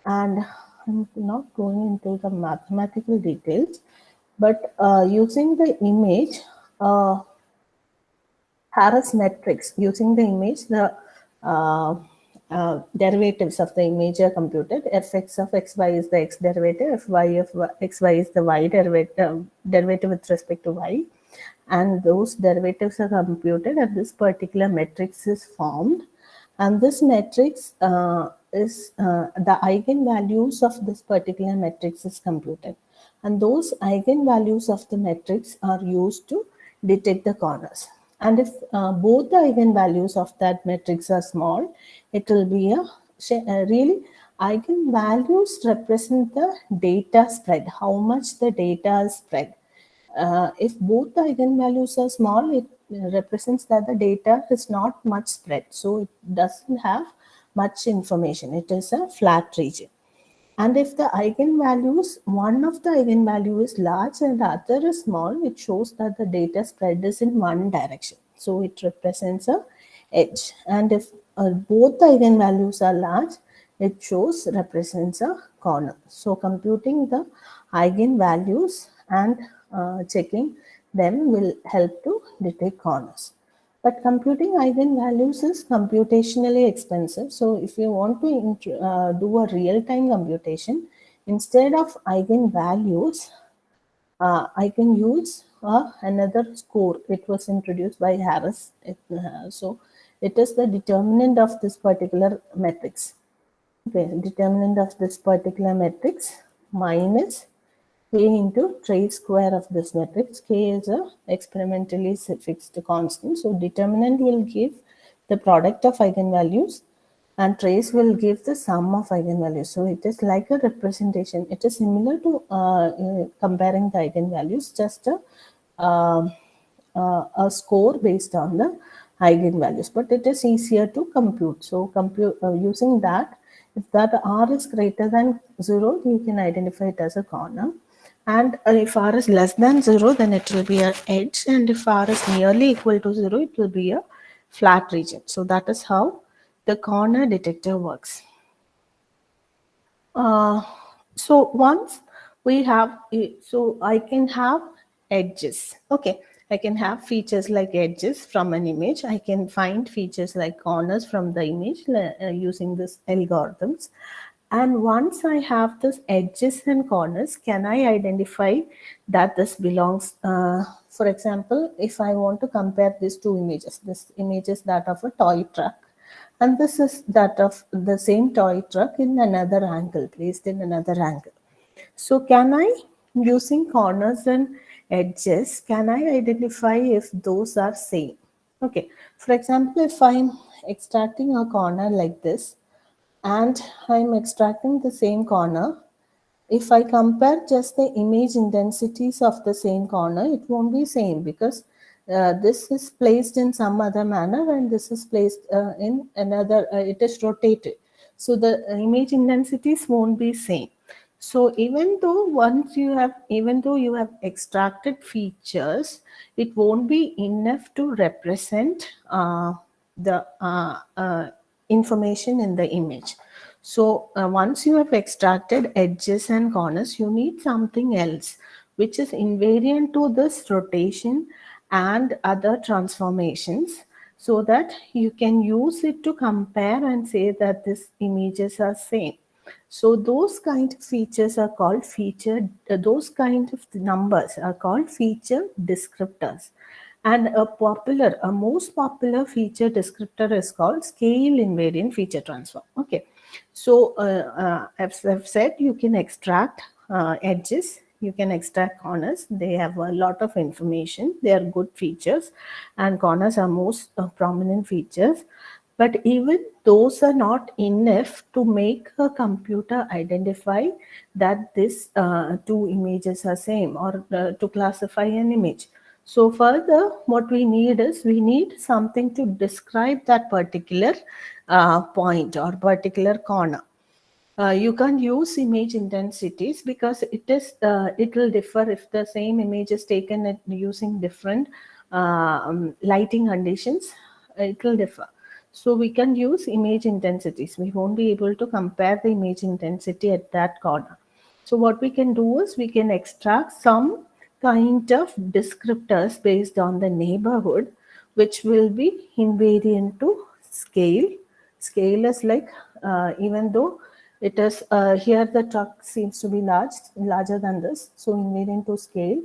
And I'm not going into the mathematical details, but using the image, Harris matrix, using the image, the derivatives of the image are computed. Fx of xy is the x derivative, fy of xy is the y derivative with respect to y. And those derivatives are computed and this particular matrix is formed. And this matrix is the eigenvalues of this particular matrix is computed. And those eigenvalues of the matrix are used to detect the corners. And if both the eigenvalues of that matrix are small, it will be really eigenvalues represent the data spread, how much the data is spread. If both the eigenvalues are small, it represents that the data is not much spread. So it doesn't have much information. It is a flat region. And if the eigenvalues, one of the eigenvalue is large and the other is small, it shows that the data spread is in one direction. So it represents a edge. And if both the eigenvalues are large, it shows represents a corner. So computing the eigenvalues and checking them will help to detect corners. But computing eigenvalues is computationally expensive. So if you want to do a real-time computation, instead of eigenvalues, I can use another score. It was introduced by Harris. So it is the determinant of this particular matrix. Okay, determinant of this particular matrix minus k into trace square of this matrix. K is a experimentally fixed constant. So determinant will give the product of eigenvalues and trace will give the sum of eigenvalues. So it is like a representation. It is similar to comparing the eigenvalues, just a score based on the eigenvalues, but it is easier to compute. So compute using that, if that r is greater than 0, you can identify it as a corner. And if r is less than 0, then it will be an edge. And if r is nearly equal to 0, it will be a flat region. So that is how the corner detector works. Uh, so once we have, so I can have edges. Okay, I can have features like edges from an image. I can find features like corners from the image using this algorithms. And once I have this edges and corners, can I identify that this belongs, for example, if I want to compare these two images, this image is that of a toy truck and this is that of the same toy truck in another angle, placed in another angle. So can I, using corners and edges, can I identify if those are same? Okay, for example, if I'm extracting a corner like this and I'm extracting the same corner, if I compare just the image intensities of the same corner, it won't be same because this is placed in some other manner and this is placed in another, it is rotated. So the image intensities won't be same. So even though you have extracted features, it won't be enough to represent the information in the image. So once you have extracted edges and corners, you need something else which is invariant to this rotation and other transformations so that you can use it to compare and say that these images are same. So those kind of features are called those kind of numbers are called feature descriptors. And a most popular feature descriptor is called scale invariant feature transform. Okay. So as I've said, you can extract edges, you can extract corners. They have a lot of information. They are good features, and corners are most prominent features. But even those are not enough to make a computer identify that these two images are same or to classify an image. So further, what we need is we need something to describe that particular point or particular corner. You can't use image intensities because it will differ if the same image is taken using different lighting conditions. It will differ. So we can use image intensities. We won't be able to compare the image intensity at that corner. So what we can do is we can extract some kind of descriptors based on the neighborhood, which will be invariant to scale. Scale is like even though it is here the truck seems to be larger than this, so invariant to scale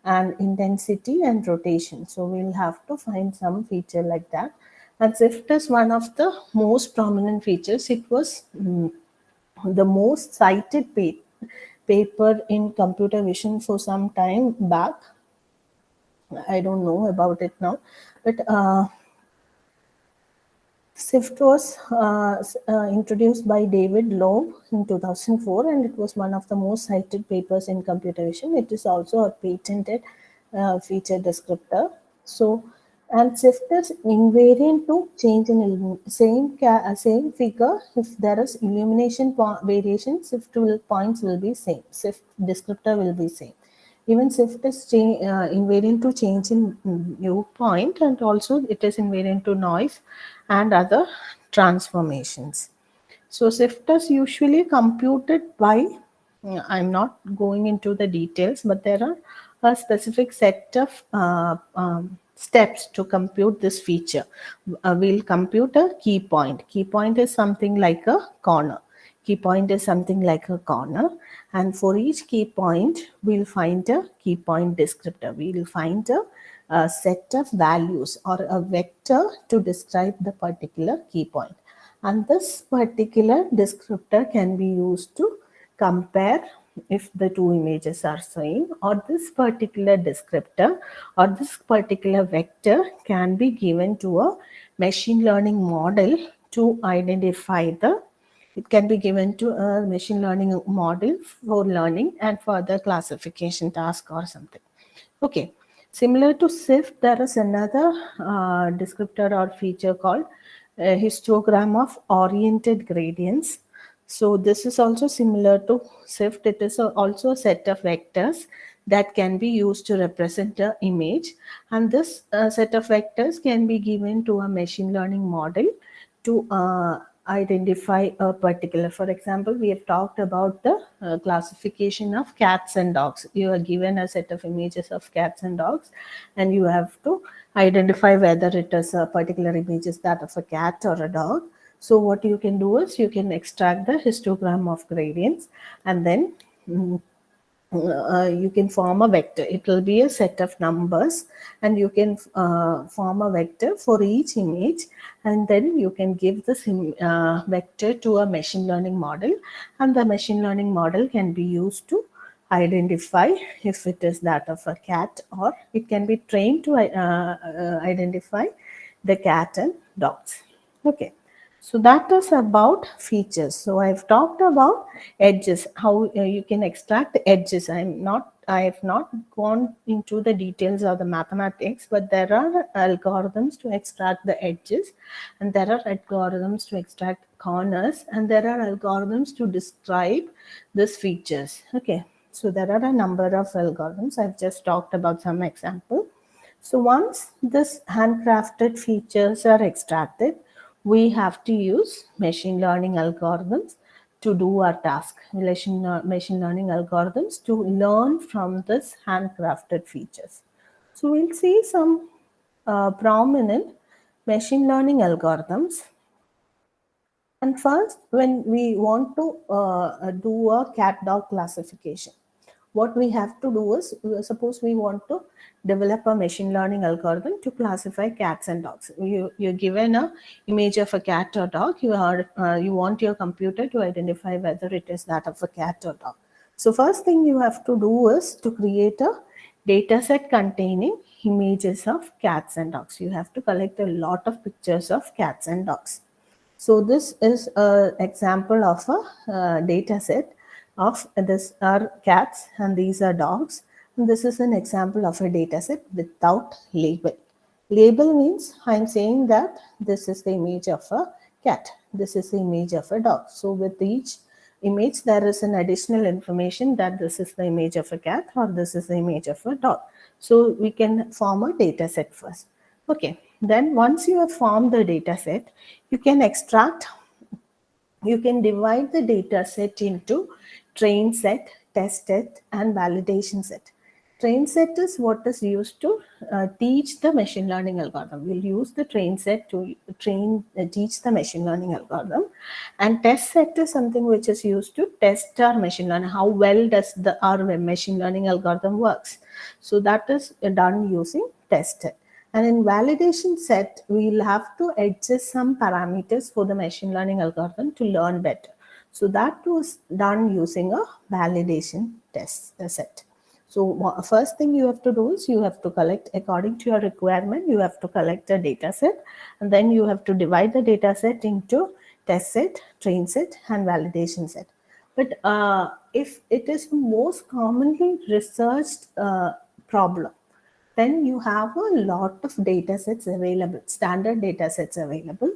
and intensity and rotation. So we'll have to find some feature like that. And Swift is one of the most prominent features. It was the most cited paper in computer vision for some time back. I don't know about it now, but SIFT was introduced by David Loeb in 2004, and it was one of the most cited papers in computer vision. It is also a patented feature descriptor. So And shift is invariant to change in same figure. If there is illumination variation, shift points will be same. Shift descriptor will be same. Even shift is invariant to change in viewpoint, and also it is invariant to noise and other transformations. So shift is usually computed by, I'm not going into the details, but there are a specific set of steps to compute this feature. We'll compute a key point. Key point is something like a corner. Key point is something like a corner. And for each key point, we'll find a key point descriptor. We'll find a set of values or a vector to describe the particular key point. And this particular descriptor can be used to compare if the two images are same, or this particular descriptor or this particular vector can be given to a machine learning model to identify the, it can be given to a machine learning model for learning and further classification task or something. Okay, similar to SIFT, there is another descriptor or feature called histogram of oriented gradients. So this is also similar to SIFT. It is also a set of vectors that can be used to represent an image, and this set of vectors can be given to a machine learning model to identify a particular. For example, we have talked about the classification of cats and dogs. You are given a set of images of cats and dogs, and you have to identify whether it is a particular image is that of a cat or a dog. So what you can do is you can extract the histogram of gradients, and then you can form a vector. It will be a set of numbers, and you can form a vector for each image, and then you can give this vector to a machine learning model, and the machine learning model can be used to identify if it is that of a cat, or it can be trained to identify the cat and dogs. Okay. So that is about features. So I've talked about edges, how you can extract the edges. I have not gone into the details of the mathematics, but there are algorithms to extract the edges, and there are algorithms to extract corners, and there are algorithms to describe these features. Okay. So there are a number of algorithms. I've just talked about some example. So once this handcrafted features are extracted, we have to use machine learning algorithms to do our task. Machine learning algorithms to learn from this handcrafted features. So we'll see some prominent machine learning algorithms. And first, when we want to do a cat dog classification, what we have to do is, suppose we want to develop a machine learning algorithm to classify cats and dogs. You're given a image of a cat or dog. You want your computer to identify whether it is that of a cat or dog. So first thing you have to do is to create a data set containing images of cats and dogs. You have to collect a lot of pictures of cats and dogs. So this is an example of a data set of, this are cats and these are dogs. And this is an example of a data set without label. Label means I'm saying that this is the image of a cat, this is the image of a dog. So with each image there is an additional information that this is the image of a cat or this is the image of a dog. So we can form a data set first. Okay, then once you have formed the data set, you can divide the data set into train set, test set, and validation set. Train set is what is used to teach the machine learning algorithm. We'll use the train set to teach the machine learning algorithm. And test set is something which is used to test our machine learning. How well does our machine learning algorithm works? So that is done using test set. And in validation set, we'll have to adjust some parameters for the machine learning algorithm to learn better. So that was done using a validation test set. So first thing you have to do is you have to collect, according to your requirement, you have to collect a data set, and then you have to divide the data set into test set, train set, and validation set. But if it is the most commonly researched problem, then you have a lot of data sets available, standard data sets available.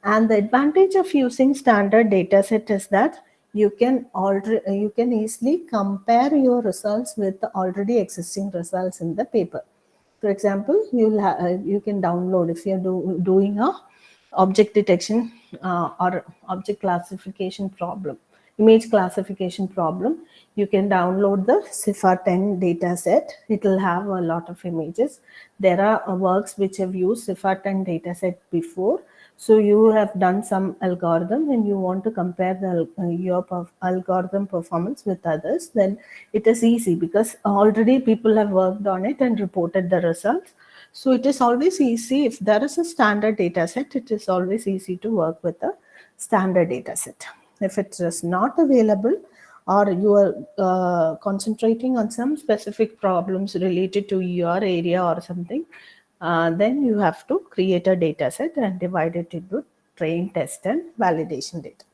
And the advantage of using standard data set is that you can easily compare your results with the already existing results in the paper. For example, you can download, if you're doing a object detection or object classification problem, image classification problem, you can download the CIFAR 10 data set. It will have a lot of images. There are works which have used CIFAR 10 data set before. So you have done some algorithm and you want to compare your algorithm performance with others, then it is easy because already people have worked on it and reported the results. So it is always easy. If there is a standard data set, it is always easy to work with a standard data set. If it is not available, or you are concentrating on some specific problems related to your area or something, then you have to create a data set and divide it into train, test, and validation data.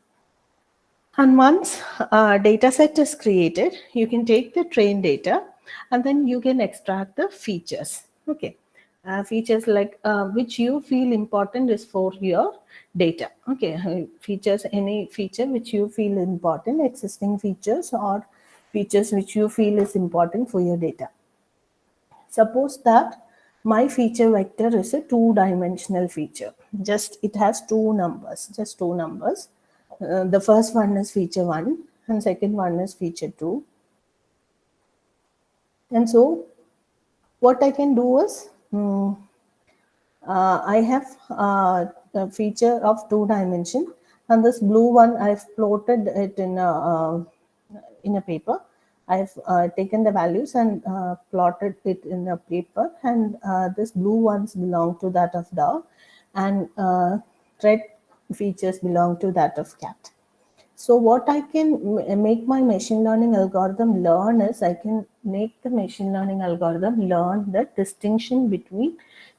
And once a data set is created, you can take the train data and then you can extract the features. Okay. Features like which you feel important is for your data. Okay. Features, any feature which you feel important, existing features or features which you feel is important for your data. Suppose that my feature vector is a two-dimensional feature. Just it has two numbers, just two numbers. The first one is feature 1 and second one is feature 2. And so what I can do is I have a feature of two dimension, and this blue one I've plotted it in a paper. I've taken the values and plotted it in a paper, and this blue ones belong to that of dog, and red features belong to that of cat. So what I can make my machine learning algorithm learn is, I can make the machine learning algorithm learn the distinction between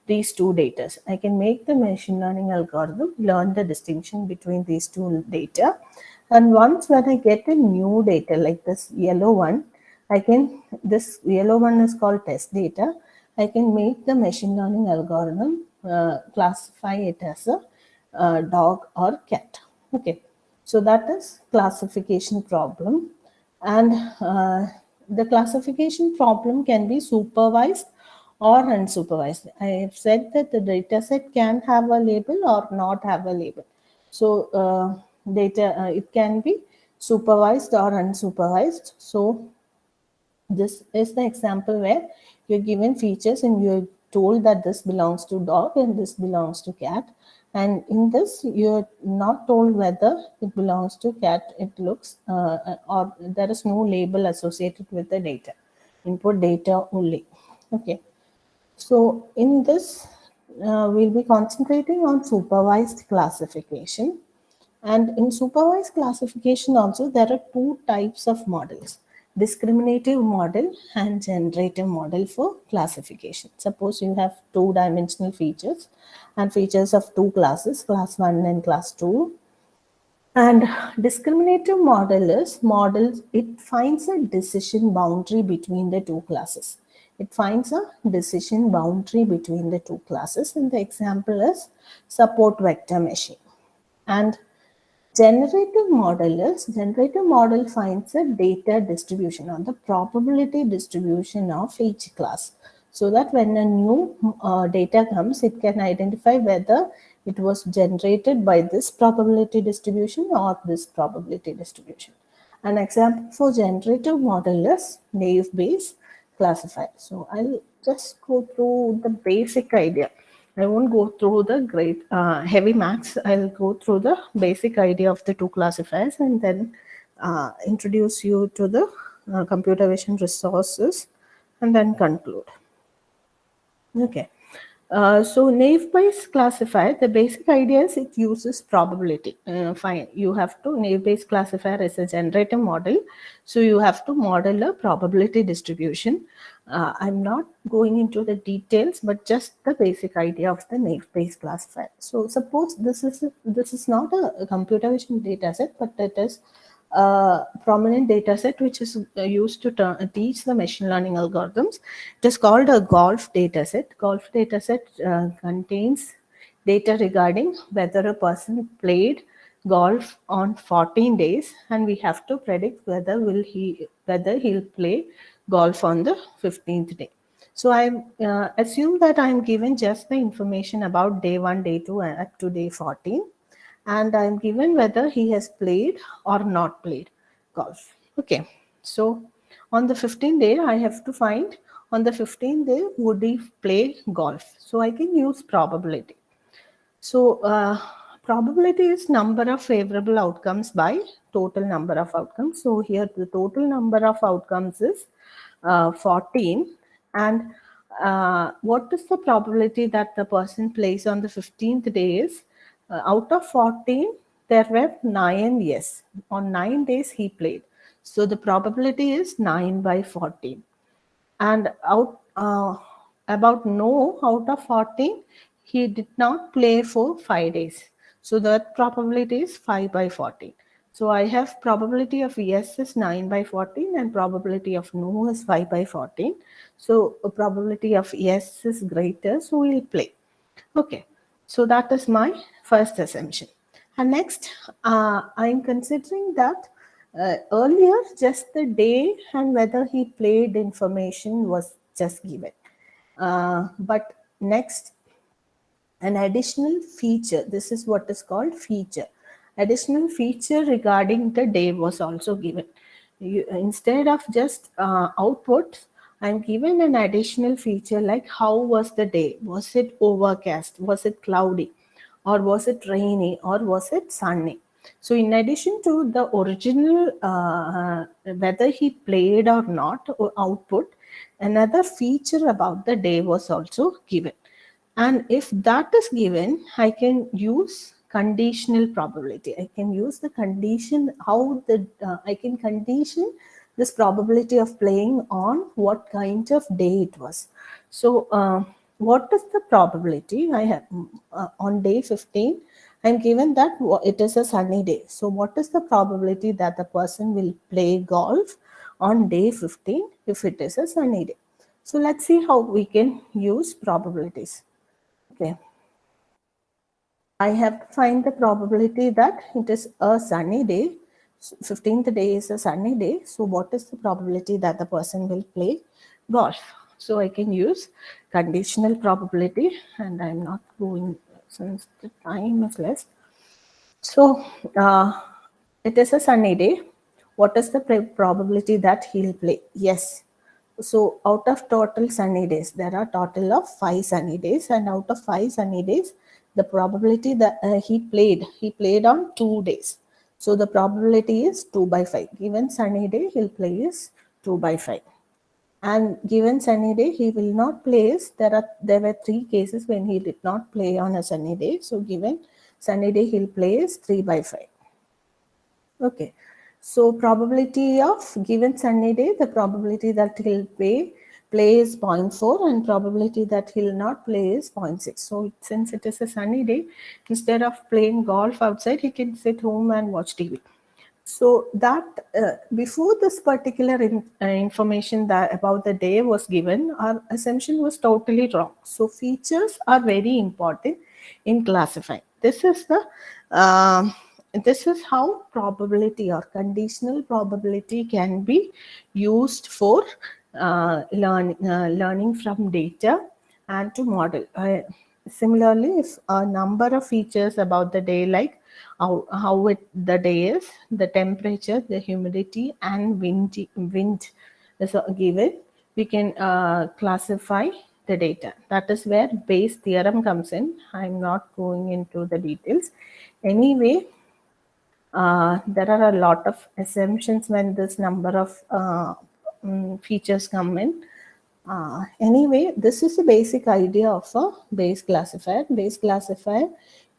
these two data. I can make the machine learning algorithm learn the distinction between these two data. And once when I get a new data like this yellow one, this yellow one is called test data. I can make the machine learning algorithm classify it as a dog or cat. Okay. So that is classification problem. And the classification problem can be supervised or unsupervised. I have said that the data set can have a label or not have a label. So it can be supervised or unsupervised. So this is the example where you're given features and you're told that this belongs to dog and this belongs to cat. And in this, you're not told whether it belongs to cat, it looks, or there is no label associated with the data. Input data only. Okay. So in this, we'll be concentrating on supervised classification. And in supervised classification also, there are two types of models: discriminative model and generative model for classification. Suppose you have two-dimensional features and features of two classes, class 1 and class 2. And discriminative models, it finds a decision boundary between the two classes. It finds a decision boundary between the two classes. And the example is support vector machine. And generative model finds a data distribution or the probability distribution of each class, so that when a new data comes, it can identify whether it was generated by this probability distribution or this probability distribution. An example for generative model is naive Bayes classifier. So I'll just go through the basic idea. I won't go through the great heavy maths. I'll go through the basic idea of the two classifiers and then introduce you to the computer vision resources and then conclude. Okay. So naive Bayes classifier, the basic idea is it uses probability. Fine, you have to, naive Bayes classifier is a generative model. So you have to model a probability distribution. I'm not going into the details, but just the basic idea of the naive Bayes classifier. So suppose this is not a computer vision data set, but it is prominent data set which is used to teach the machine learning algorithms. It is called a golf data set. Golf data set contains data regarding whether a person played golf on 14 days, and we have to predict whether he'll play golf on the 15th day. So I assume that I'm given just the information about day 1, day 2, and up to day 14, and I'm given whether he has played or not played golf. Okay, so on the 15th day, I have to find on the 15th day would he play golf. So I can use probability. So probability is number of favorable outcomes by total number of outcomes. So here the total number of outcomes is 14, and what is the probability that the person plays on the 15th day is out of 14 there were 9 yes. On 9 days he played. So the probability is 9 by 14, and about no out of 14 he did not play for 5 days, so that probability is 5 by 14. So I have probability of yes is 9 by 14 and probability of no is 5 by 14. So probability of yes is greater, so we'll play. Okay, so that is my first assumption. And next, I'm considering that earlier just the day and whether he played information was just given. But next, an additional feature, this is what is called feature. Additional feature regarding the day was also given. Instead of just output, I'm given an additional feature like how was the day? Was it overcast? Was it cloudy? Or was it rainy? Or was it sunny? So in addition to the original whether he played or not or output, another feature about the day was also given. And if that is given, I can use conditional probability. I can use the condition, how the I can condition this probability of playing on what kind of day it was. So what is the probability I have on day 15? I'm given that it is a sunny day. So what is the probability that the person will play golf on day 15 if it is a sunny day? So let's see how we can use probabilities. Okay. I have to find the probability that it is a sunny day. 15th day is a sunny day. So what is the probability that the person will play golf? So I can use conditional probability, and I'm not going since the time is less. So it is a sunny day. What is the probability that he'll play? Yes. So out of total sunny days, there are total of 5 sunny days, and out of 5 sunny days, the probability that he played on 2 days. So the probability is 2 by 5. Given sunny day, he'll play is 2 by 5. And given sunny day, he will not play is, there were 3 cases when he did not play on a sunny day. So given sunny day, he'll play is 3 by 5. Okay, so probability of given sunny day, the probability that he'll play is 0.4, and probability that he'll not play is 0.6. So since it is a sunny day, instead of playing golf outside, he can sit home and watch TV. So that before this particular information that about the day was given, our assumption was totally wrong. So features are very important in classifying. Um this is how probability or conditional probability can be used for learning from data and to model. Similarly, if a number of features about the day, like the day is, the temperature, the humidity, and wind is given, we can classify the data. That is where Bayes' theorem comes in. I'm not going into the details. Anyway, there are a lot of assumptions when this number of features come in. Anyway, this is the basic idea of a Bayes classifier. Bayes classifier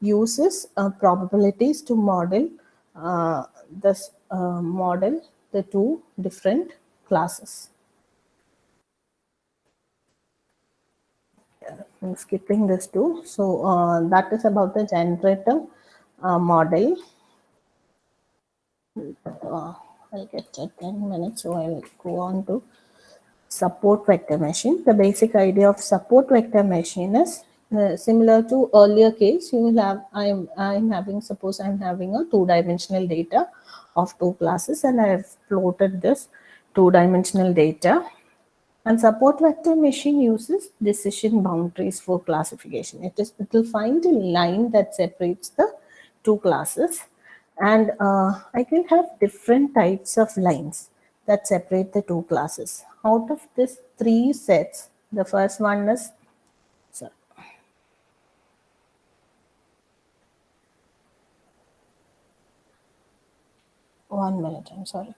uses probabilities to model the two different classes. I'm skipping this too. So that is about the generator model. uh, I'll get 10 minutes, so I'll go on to support vector machine. The basic idea of support vector machine is similar to earlier case. You will have I'm having, suppose I'm having a two-dimensional data of two classes, and I have plotted this two-dimensional data. And support vector machine uses decision boundaries for classification. It will find a line that separates the two classes, and I can have different types of lines that separate the two classes. Out of these three sets, the first one is, sorry, 1 minute. I'm sorry.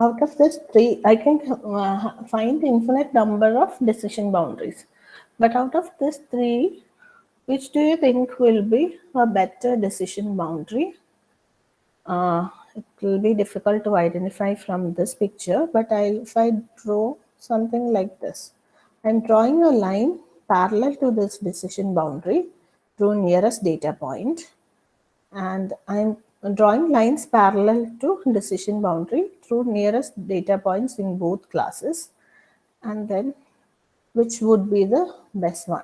Out of this three, I can find infinite number of decision boundaries. But out of this three, which do you think will be a better decision boundary? It will be difficult to identify from this picture, but if I draw something like this, I'm drawing a line parallel to this decision boundary through nearest data point, and I'm drawing lines parallel to decision boundary through nearest data points in both classes, and then which would be the best one.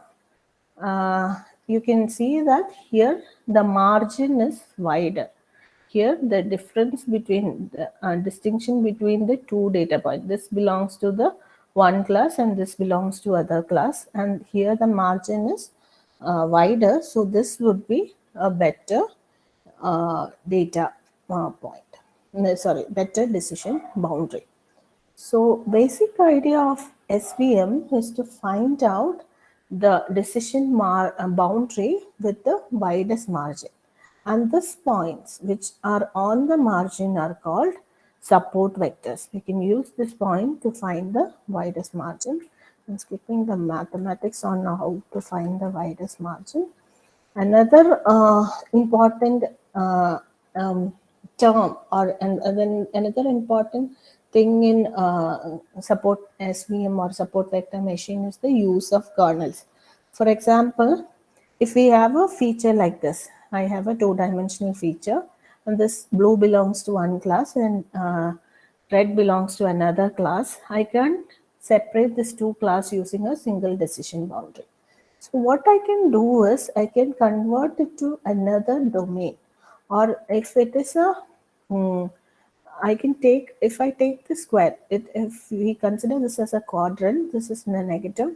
You can see that here the margin is wider. Here the difference between the distinction between the two data points, this belongs to the one class and this belongs to other class, and here the margin is wider, so this would be a better data point. No, sorry, better decision boundary. So basic idea of SVM is to find out the decision boundary with the widest margin. And these points which are on the margin are called support vectors. We can use this point to find the widest margin. I'm skipping the mathematics on how to find the widest margin. Another important um, term, or then another important thing in support SVM or support vector machine is the use of kernels. For example, if we have a feature like this, I have a two-dimensional feature, and this blue belongs to one class and red belongs to another class. I can separate these two classes using a single decision boundary. So what I can do is I can convert it to another domain, or if it is a I can take, if I take the square, if we consider this as a quadrant, this is the negative,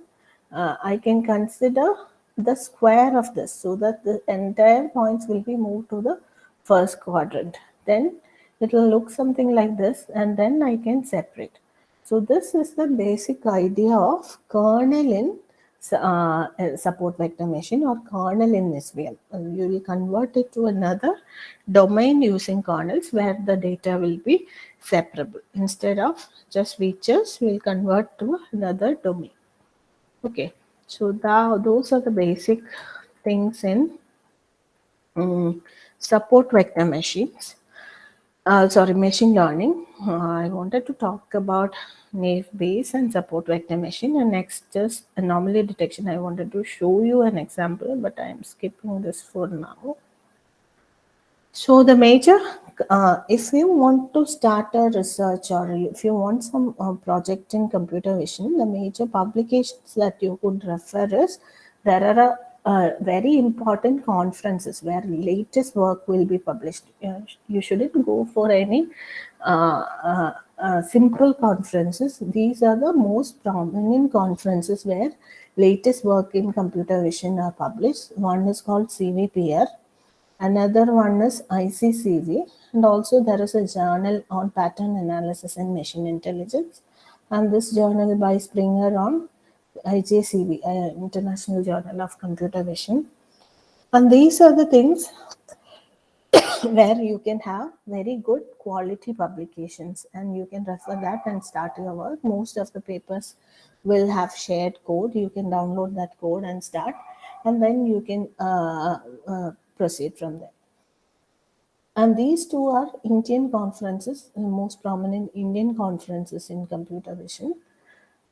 I can consider the square of this so that the entire points will be moved to the first quadrant. Then it will look something like this, and then I can separate. So this is the basic idea of kernel in support vector machine, or kernel in SVM. You will convert it to another domain using kernels where the data will be separable. Instead of just features, we will convert to another domain. Okay, so those are the basic things in support vector machines. Sorry, machine learning. I wanted to talk about naive Bayes and support vector machine, and next just anomaly detection. I wanted to show you an example, but I am skipping this for now. So the major, if you want to start a research, or if you want some project in computer vision, the major publications that you could refer is, there are very important conferences where latest work will be published. You shouldn't go for any simple conferences. These are the most prominent conferences where latest work in computer vision are published. One is called CVPR. Another one is ICCV, and also there is a journal on pattern analysis and machine intelligence, and this journal by Springer on IJCV, International Journal of Computer Vision. And these are the things where you can have very good quality publications, and you can refer that and start your work. Most of the papers will have shared code. You can download that code and start, and then you can proceed from there. And these two are Indian conferences, the most prominent Indian conferences in computer vision.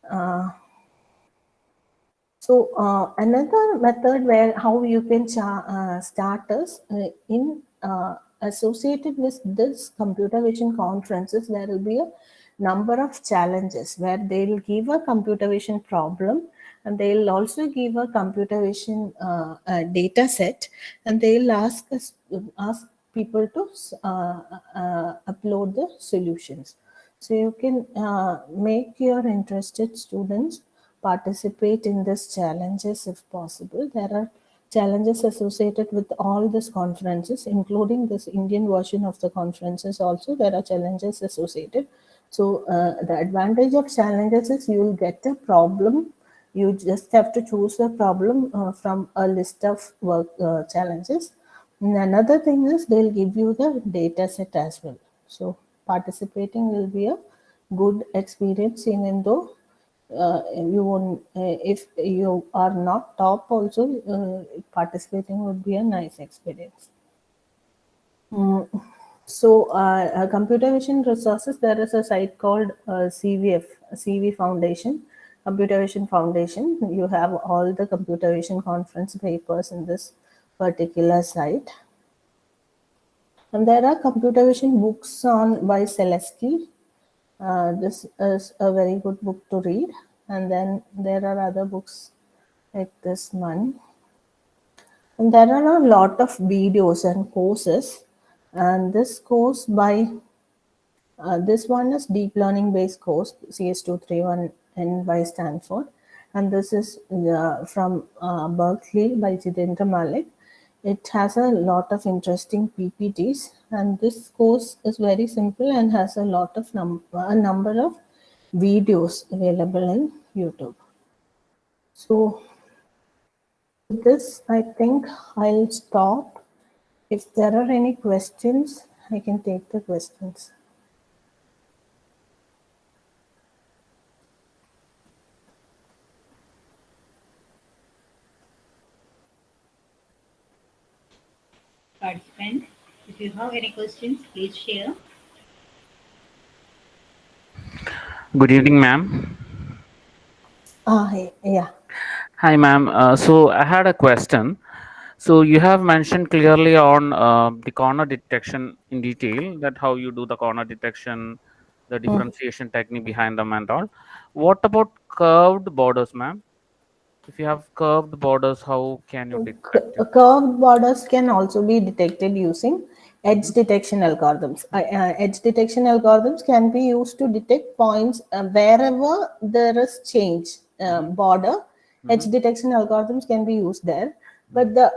Uh, another method where how you can start is in associated with this computer vision conferences, there will be a number of challenges where they will give a computer vision problem, and they will also give a computer vision data set, and they will ask people to upload the solutions. So you can make your interested students participate in these challenges if possible. There are challenges associated with all these conferences, including this Indian version of the conferences also. There are challenges associated. So the advantage of challenges is you will get a problem. You just have to choose a problem from a list of work challenges. And another thing is they'll give you the data set as well. So participating will be a good experience, even though you won't, if you are not top also, participating would be a nice experience. Computer vision resources, there is a site called CV Foundation, Computer Vision Foundation. You have all the computer vision conference papers in this particular site. And there are computer vision books on by Celesky. This is a very good book to read. And then there are other books like this one. And there are a lot of videos and courses. And this course by this one is deep learning based course CS231N by Stanford, and this is from Berkeley by Jitendra Malik. It has a lot of interesting PPTs, and this course is very simple and has a lot of a number of videos available in YouTube. So with this, I think I'll stop. If there are any questions, I can take the questions. Participants, if you have any questions, please share. Good evening, ma'am. Yeah. Hi, ma'am. So I had a question. So you have mentioned clearly on the corner detection in detail, that how you do the corner detection, the differentiation technique behind them and all. What about curved borders, ma'am? If you have curved borders, how can you detect it? Curved borders can also be detected using edge Mm-hmm. detection algorithms. Edge detection algorithms can be used to detect points wherever there is change border. Edge Mm-hmm. detection algorithms can be used there. But the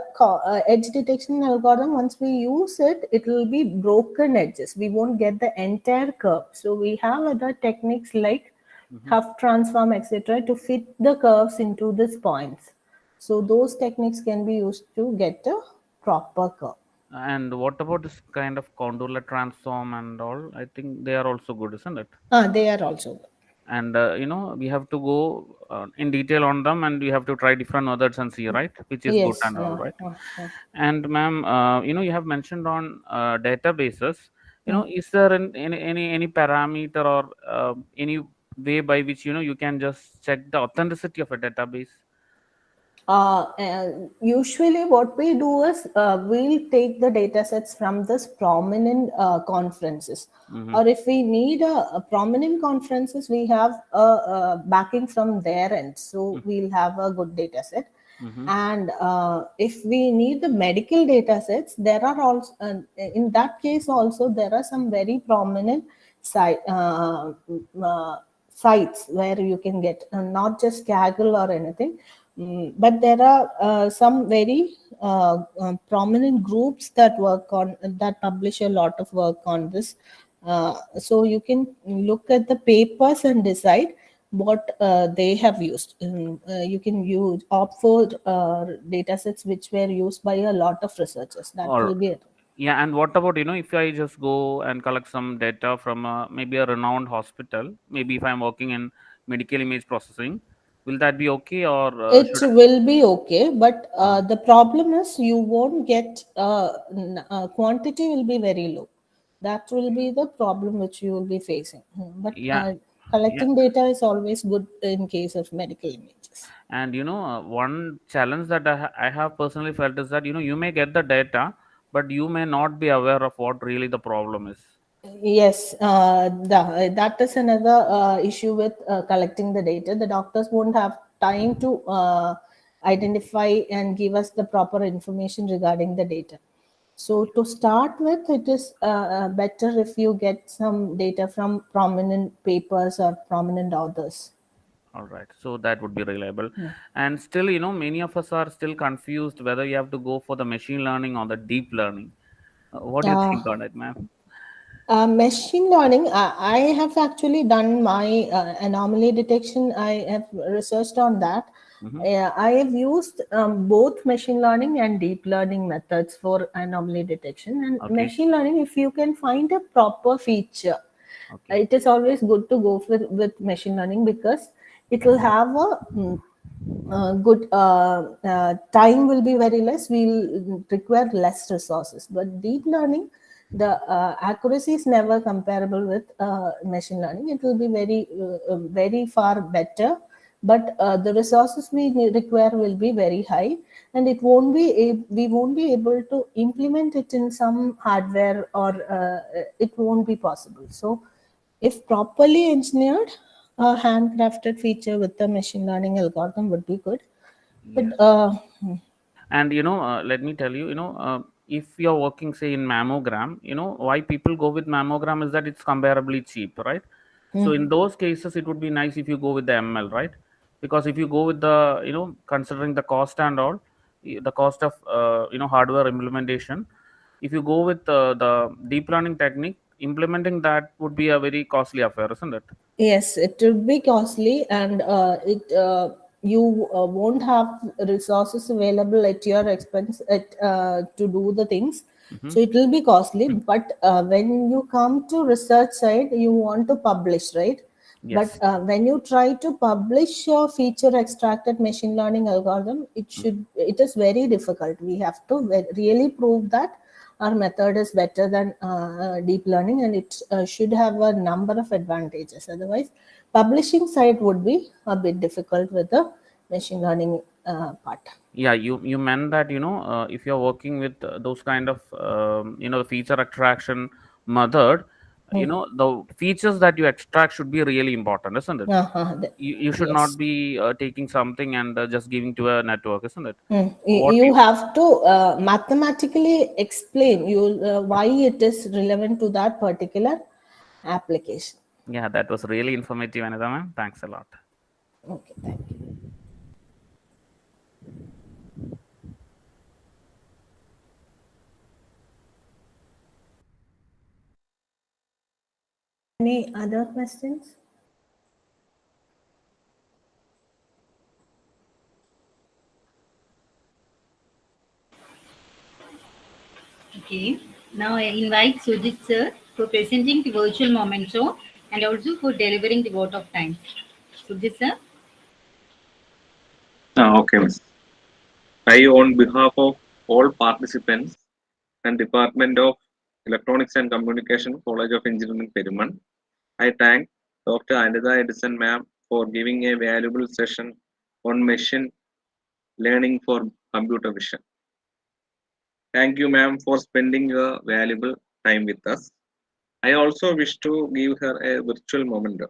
edge detection algorithm, once we use it, it will be broken edges. We won't get the entire curve. So we have other techniques like Mm-hmm. Huff transform, etc., to fit the curves into these points. So those techniques can be used to get a proper curve. And what about this kind of contour transform and all? I think they are also good, isn't it? They are also good. And we have to go in detail on them, and we have to try different methods and see, right, which is good Yes. and all, right? And ma'am, you have mentioned on databases. Is there any parameter or any way by which you can just check the authenticity of a database? Usually what we do is we'll take the data sets from this prominent conferences, Mm-hmm. or if we need a prominent conferences, we have a backing from their end, so we'll have a good data set. Mm-hmm. And if we need the medical data sets, there are also in that case also there are some very prominent site sites where you can get not just Kaggle or anything. But there are some very prominent groups that work on that publish a lot of work on this. So you can look at the papers and decide what they have used. You can use opt for data sets which were used by a lot of researchers. That Or will be it. Yeah, and what about, if I just go and collect some data from maybe a renowned hospital, maybe if I'm working in medical image processing, will that be okay, or It should will be okay, but I? the problem is you won't get quantity will be very low. That will be the problem which you will be facing. But Yeah, yeah. collecting data is always good in case of medical images. And one challenge that I have personally felt is that you may get the data, but you may not be aware of what really the problem is. Yes, that is another issue with collecting the data. The doctors won't have time to identify and give us the proper information regarding the data. So, to start with, it is better if you get some data from prominent papers or prominent authors. All right, so that would be reliable. And still, many of us are still confused whether you have to go for the machine learning or the deep learning. What do you Uh, think on it, ma'am? Machine learning, I have actually done my anomaly detection. I have researched on that. Hmm. I have used both machine learning and deep learning methods for anomaly detection. And Okay, machine learning, if you can find a proper feature, okay, it is always good to go with machine learning because it will have a good time will be very less. We'll require less resources. But deep learning, the accuracy is never comparable with machine learning. It will be very far better, but the resources we require will be very high, and we won't be able to implement it in some hardware, or it won't be possible. So if properly engineered, a handcrafted feature with the machine learning algorithm would be good. But yes. And let me tell you, if you're working, say, in mammogram, why people go with mammogram is that it's comparably cheap, right? So in those cases, it would be nice if you go with the ML, right? Because if you go with the, considering the cost and all, the cost of hardware implementation, if you go with the deep learning technique, implementing that would be a very costly affair, isn't it? yes, it would be costly, and it you won't have resources available at your expense to do the things. Hmm. So it will be costly. But when you come to research side, you want to publish, right? But Yes. when you try to publish a feature extracted machine learning algorithm, it is very difficult. We have to really prove that our method is better than deep learning, and it should have a number of advantages. Otherwise, publishing side would be a bit difficult with the machine learning part. Yeah, you meant that if you're working with those kind of the feature extraction method, the features that you extract should be really important, isn't it? You should not Yes. be taking something and just giving to a network, isn't it? What You you have to mathematically explain why it is relevant to that particular application. Yeah, that was really informative, Anita ma'am. Thanks a lot. Okay, thank you. Any other questions? Okay. Now I invite Sujit sir for presenting the virtual moment show and also for delivering the vote of thanks. Sujit sir. Okay, miss. I, on behalf of all participants and Department of Electronics and Communication, College of Engineering, Perumal, I thank Dr. Anita Edison ma'am for giving a valuable session on machine learning for computer vision. Thank you, ma'am, for spending your valuable time with us. I also wish to give her a virtual moment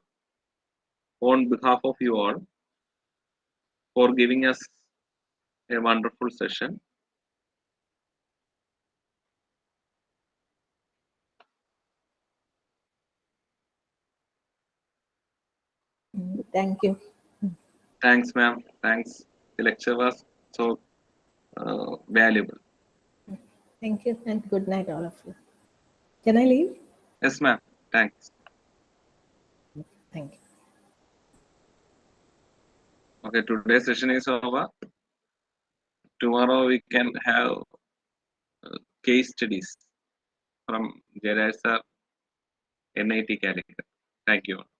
on behalf of you all for giving us a wonderful session. Thank you. Thanks, ma'am. Thanks. The lecture was so valuable. Thank you, and good night, all of you. Can I leave? Yes, ma'am. Thanks. Thank you. Okay, today's session is over. Tomorrow we can have case studies. from Jerasa NIT Calicut. Thank you.